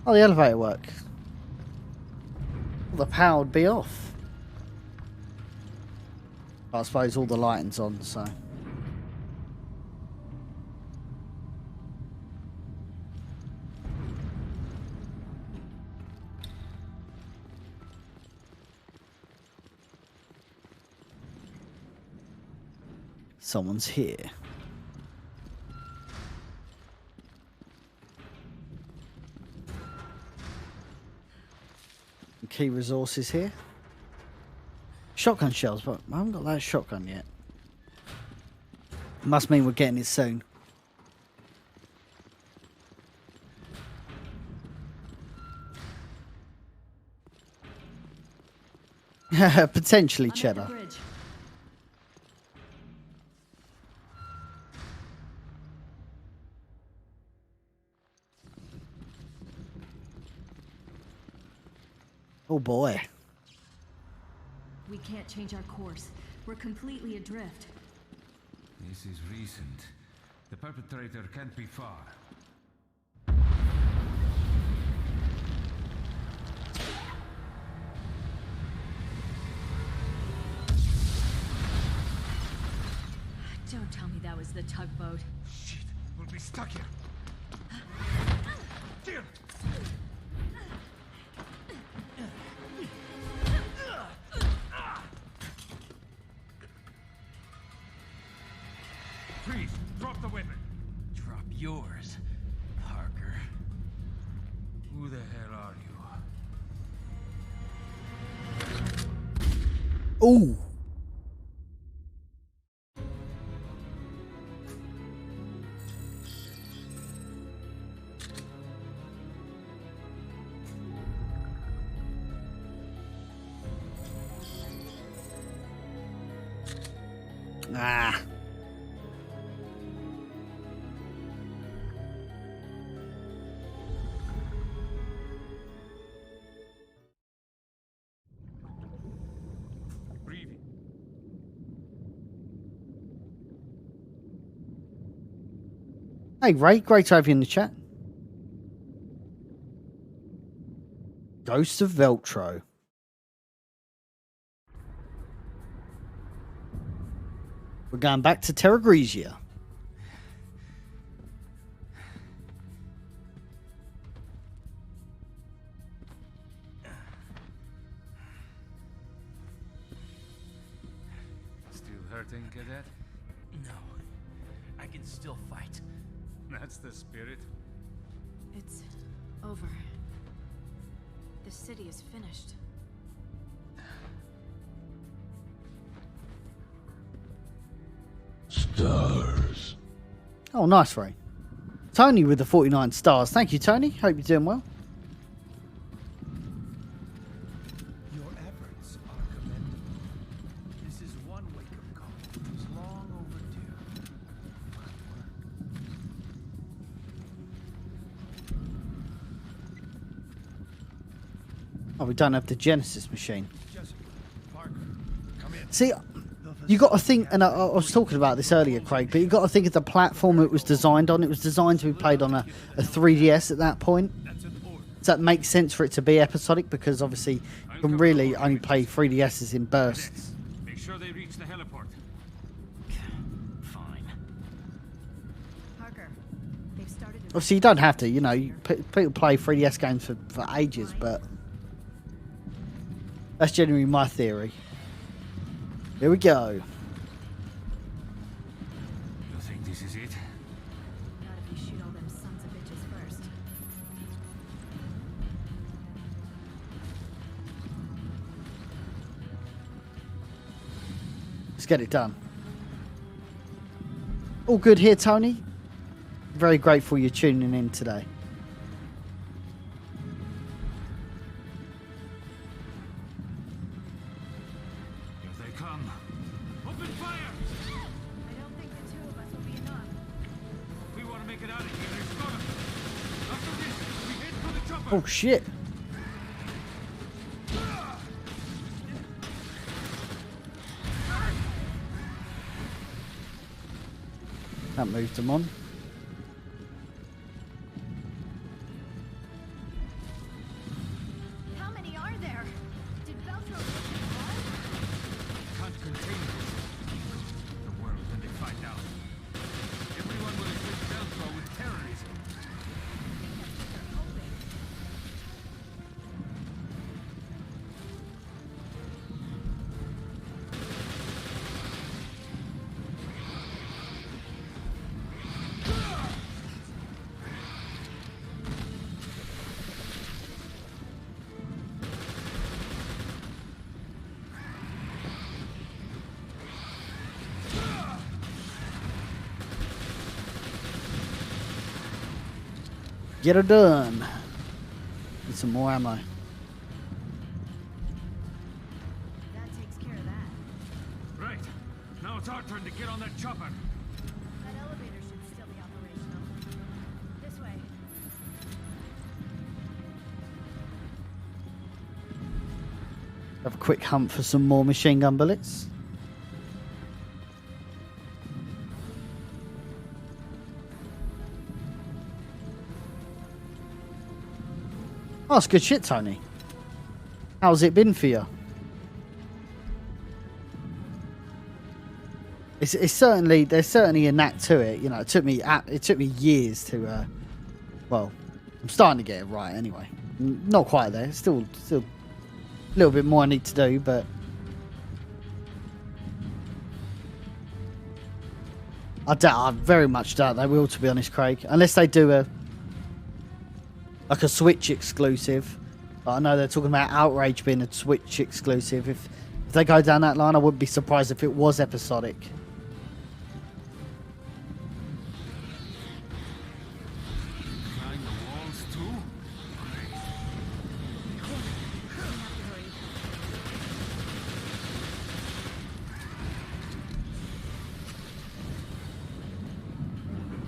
Oh, the elevator works. Well, the power would be off. I suppose all the lighting's on, so. Someone's here. Key resources here. Shotgun shells, but I haven't got that shotgun yet. Must mean we're getting it soon. Potentially cheddar. Oh boy. We can't change our course. We're completely adrift. This is recent. The perpetrator can't be far. Don't tell me that was the tugboat. Shit, we'll be stuck here. Dear. Freeze! Drop the weapon! Drop yours, Parker. Who the hell are you? Ooh. Ah. Breathing. Hey Ray, great to have you in the chat. Ghost of Veltro. We're going back to Terra Grigia. Still hurting, cadet? No, I can still fight. That's the spirit. It's over. The city is finished. Stars. Oh, nice, Ray. Tony with the 49 stars. Thank you, Tony. Hope you're doing well. Your efforts are commendable. This is one wake-up call which was long overdue. Oh, we don't have the Genesis machine. Jessica, Parker, come in. See, you got to think, and I was talking about this earlier, Craig, but you got to think of the platform it was designed on. It was designed to be played on a 3DS at that point. Does that make sense for it to be episodic? Because obviously you can really only play 3DSs in bursts. Make sure they reach the heliport. Fine. Parker, they've started. Obviously you don't have to, you know, people play 3DS games for ages, but that's generally my theory. Here we go. You think this is it? Not if you shoot all them sons of bitches first. Let's get it done. All good here, Tony. Very grateful you're tuning in today. Here they come. Open fire! I don't think the two of us will be enough. We want to make it out of here. There's gotta be. After this, we head for the chopper. Oh shit. That moved them on. How many are there? Did Veltro hit them all? Can't contain this. The world when they find out. Everyone will equate Velcro with terrorism. They're hoping. Get her done. Need some more ammo. That takes care of that. Right. Now it's our turn to get on that chopper. That elevator should still be operational. This way. Have a quick hunt for some more machine gun bullets. Oh, that's good shit, Tony. How's it been for you? It's certainly, there's certainly a knack to it. You know, it took me years to. Well, I'm starting to get it right anyway. Not quite there. Still a little bit more I need to do, but I very much doubt they will, to be honest, Craig. Unless they do a Switch exclusive. But I know they're talking about Outrage being a Switch exclusive. If they go down that line, I wouldn't be surprised if it was episodic. Climb the walls too?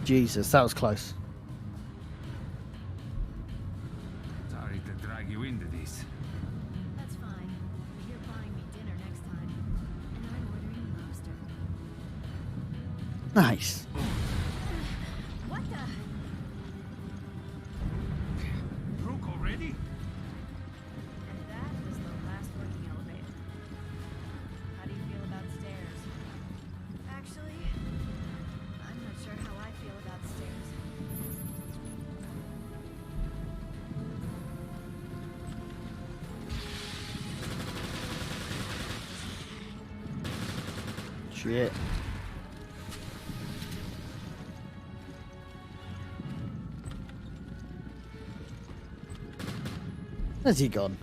Jesus, that was close. Sorry to drag you into this. That's fine. You're buying me dinner next time. And I'm ordering lobster. Nice. What the? Broke already? And that was the last working elevator. How do you feel about stairs? Actually, I'm not sure how I feel about stairs. Shit. Where's he gone?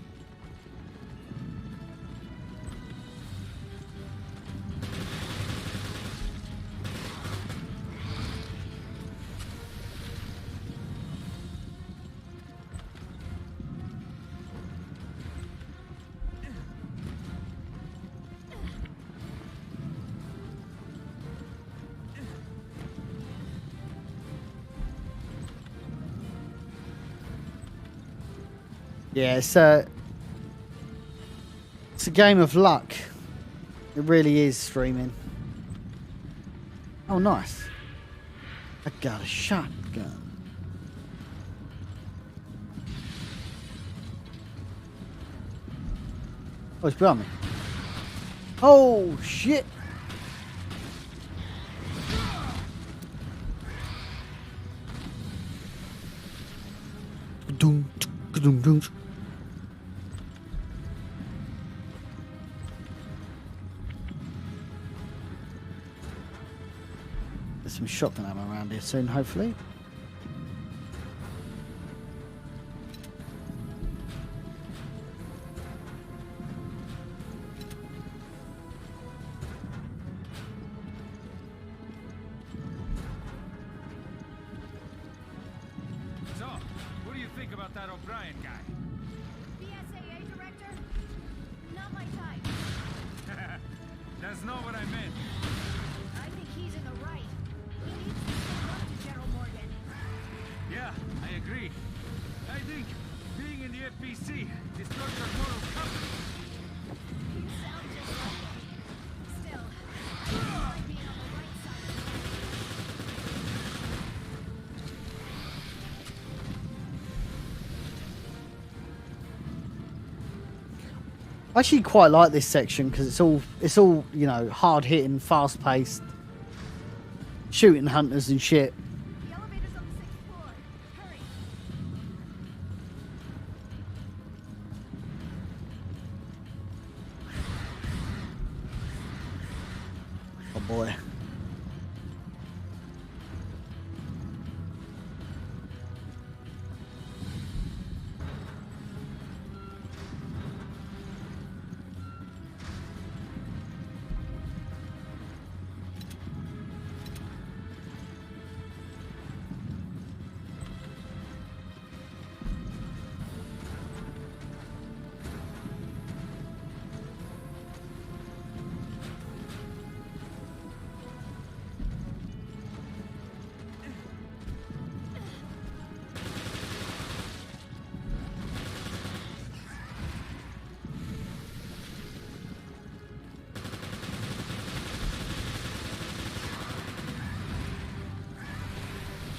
Yeah, it's a game of luck. It really is, streaming. Oh, nice. I got a shotgun. Oh, it's behind me. Oh, shit. Doom, doom, doom. There's some shotgun ammo around here soon, hopefully. think about that O'Brien guy? BSAA director? Not my type. That's not what I meant. I think he's in the right. He needs to stand up to General Morgan. Yeah, I agree. I think being in the FBC destroys our moral compass. You sound just like it. Still, I think you like being on the right side of I actually quite like this section because it's all you know, hard hitting, fast paced, shooting hunters and shit. the elevator's on the 6th floor. Hurry. Oh boy.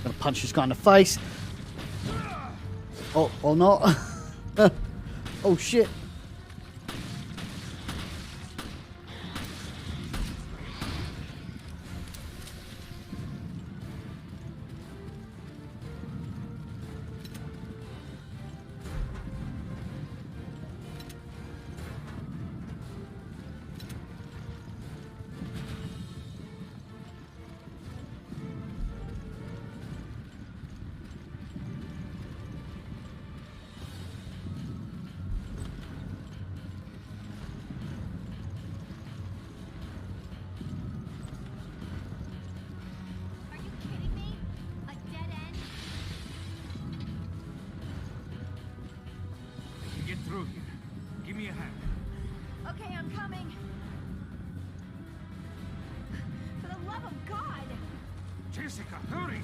Gonna punch this guy in the face. Oh, or not. Oh shit. Are you kidding me? A dead end? I can get through here. Give me a hand. Okay, I'm coming. For the love of God! Jessica, hurry!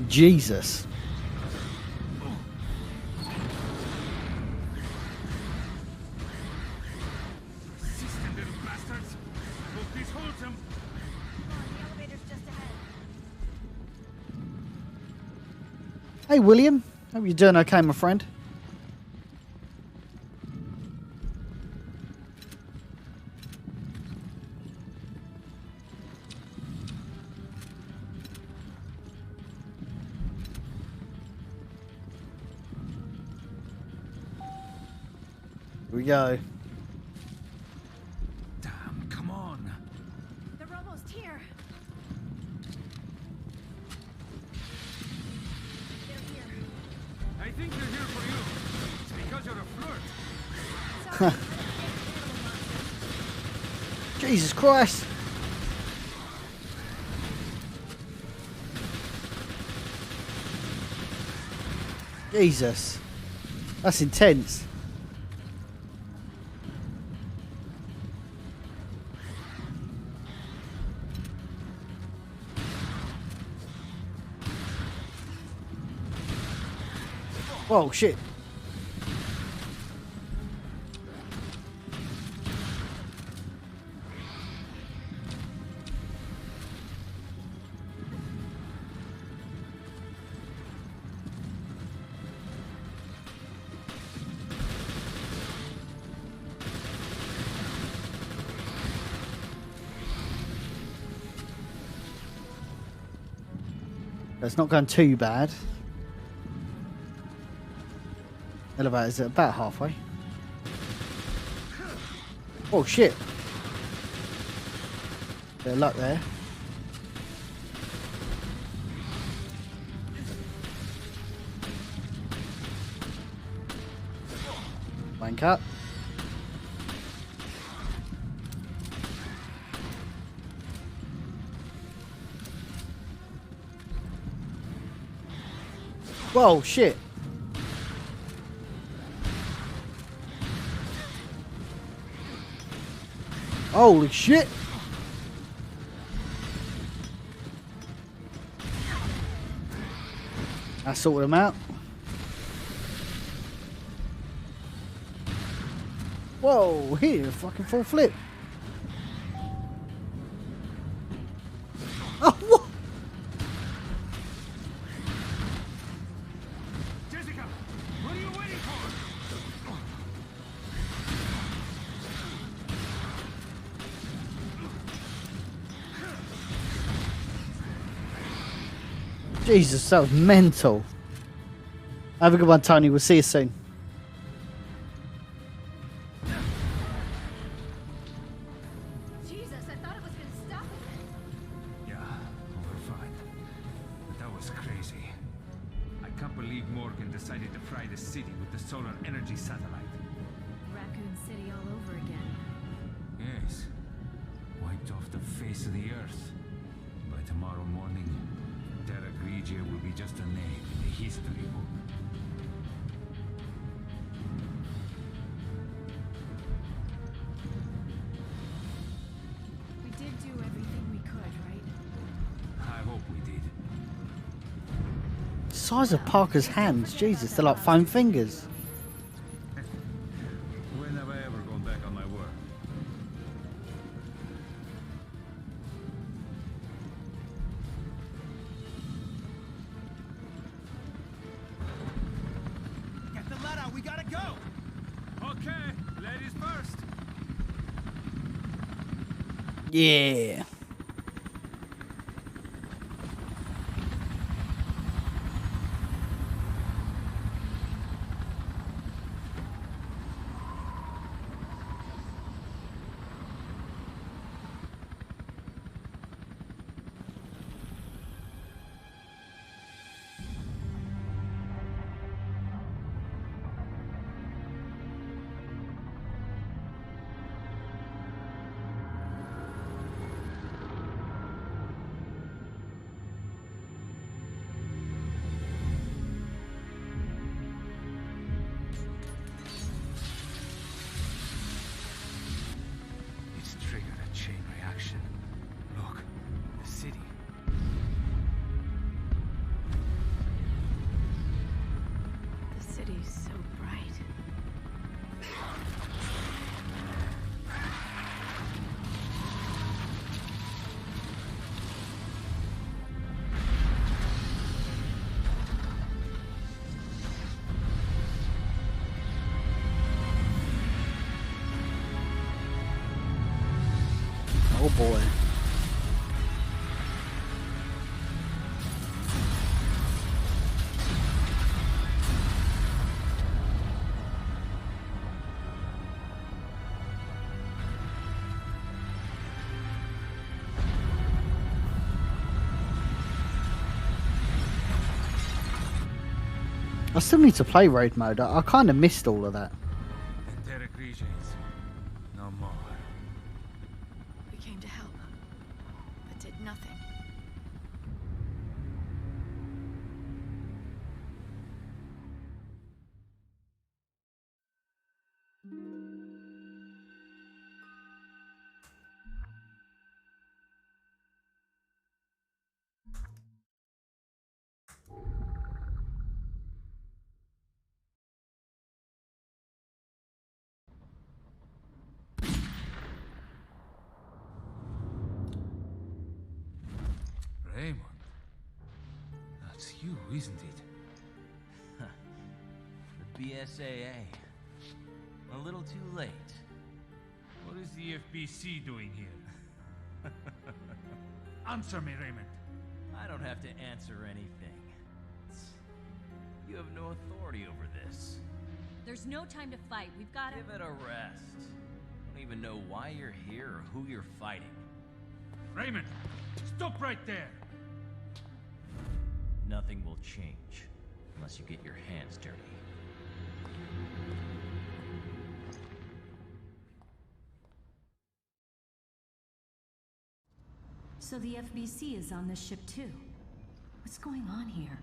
Jesus. System, little bastards! Hope this holds them! Come on, the elevator's just ahead. Hey William, hope you're doing okay, my friend. Here we go. Damn, come on! They're almost here. They're here. I think they're here for you. It's because you're a flirt. Sorry, Jesus Christ. Jesus. That's intense. Whoa, shit. It's not going too bad. Elevator's about halfway. Oh shit. Bit of luck there. Wank up. Whoa, shit. Holy shit. I sorted them out. Whoa, he did a fucking full flip. Oh, what? Jessica, what are you waiting for? Jesus, that was mental. Have a good one, Tony. We'll see you soon. Jesus, I thought it was gonna stop again. Yeah, we're fine. But that was crazy. I can't believe Morgan decided to fry the city with the solar energy satellite. Raccoon City all over again. Yes. Wiped off the face of the earth. By tomorrow morning, Terra Grigia will be just a name in the history book. We did do everything we could, right? I hope we did. Size of Parker's hands. Jesus, they're like foam fingers. When have I ever gone back on my word? Get the lead out. We gotta go. Okay, ladies first. Yeah. It's triggered a chain reaction. Look, the city. The city's so bright. Oh boy. I still need to play raid mode. I kind of missed all of that. And Terra Grigia is no more. We came to help, but did nothing. Raymond. That's you, isn't it? The BSAA. A little too late. What is the FBC doing here? Answer me, Raymond. I don't have to answer anything. You have no authority over this. There's no time to fight. We've got to... Give it a rest. I don't even know why you're here or who you're fighting. Raymond, stop right there. Nothing will change unless you get your hands dirty. So the FBC is on this ship too. What's going on here?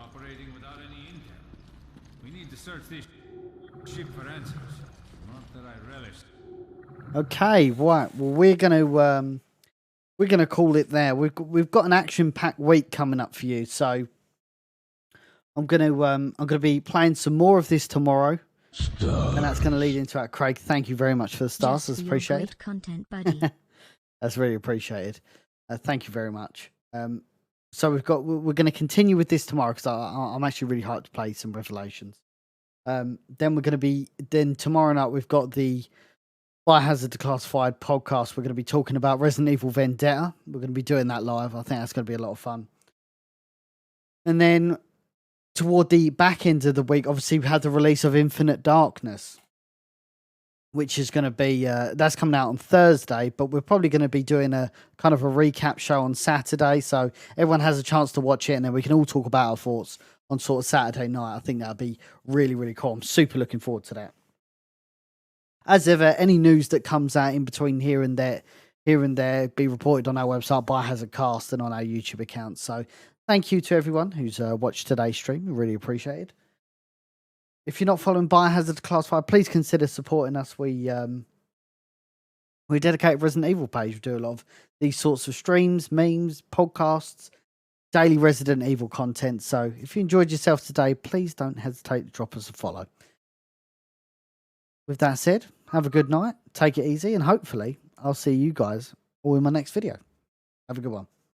operating without any intel. We need to search this ship for answers. Not that I relish. Okay, right. Well, we're gonna call it there. We've got an action-packed week coming up for you, so I'm gonna be playing some more of this tomorrow, and that's gonna lead into our Craig. Thank you very much for the stars. That's appreciated. Content, buddy. That's really appreciated. Thank you very much. So we're going to continue with this tomorrow because I'm actually really hyped to play some Revelations. Then tomorrow night we've got the Biohazard Declassified podcast. We're going to be talking about Resident Evil Vendetta. We're going to be doing that live. I think that's going to be a lot of fun. And then toward the back end of the week, obviously we had the release of Infinite Darkness, which is going to be, that's coming out on Thursday, but we're probably going to be doing a kind of a recap show on Saturday, so everyone has a chance to watch it, and then we can all talk about our thoughts on sort of Saturday night. I think that'd be really, really cool. I'm super looking forward to that. As ever, any news that comes out in between here and there, be reported on our website, Biohazard Cast, and on our YouTube account. So thank you to everyone who's watched today's stream. We really appreciate it. If you're not following Biohazard Classified, please consider supporting us. We dedicate a Resident Evil page. We do a lot of these sorts of streams, memes, podcasts, daily Resident Evil content. So if you enjoyed yourself today, please don't hesitate to drop us a follow. With that said, have a good night, take it easy, and hopefully I'll see you guys all in my next video. Have a good one.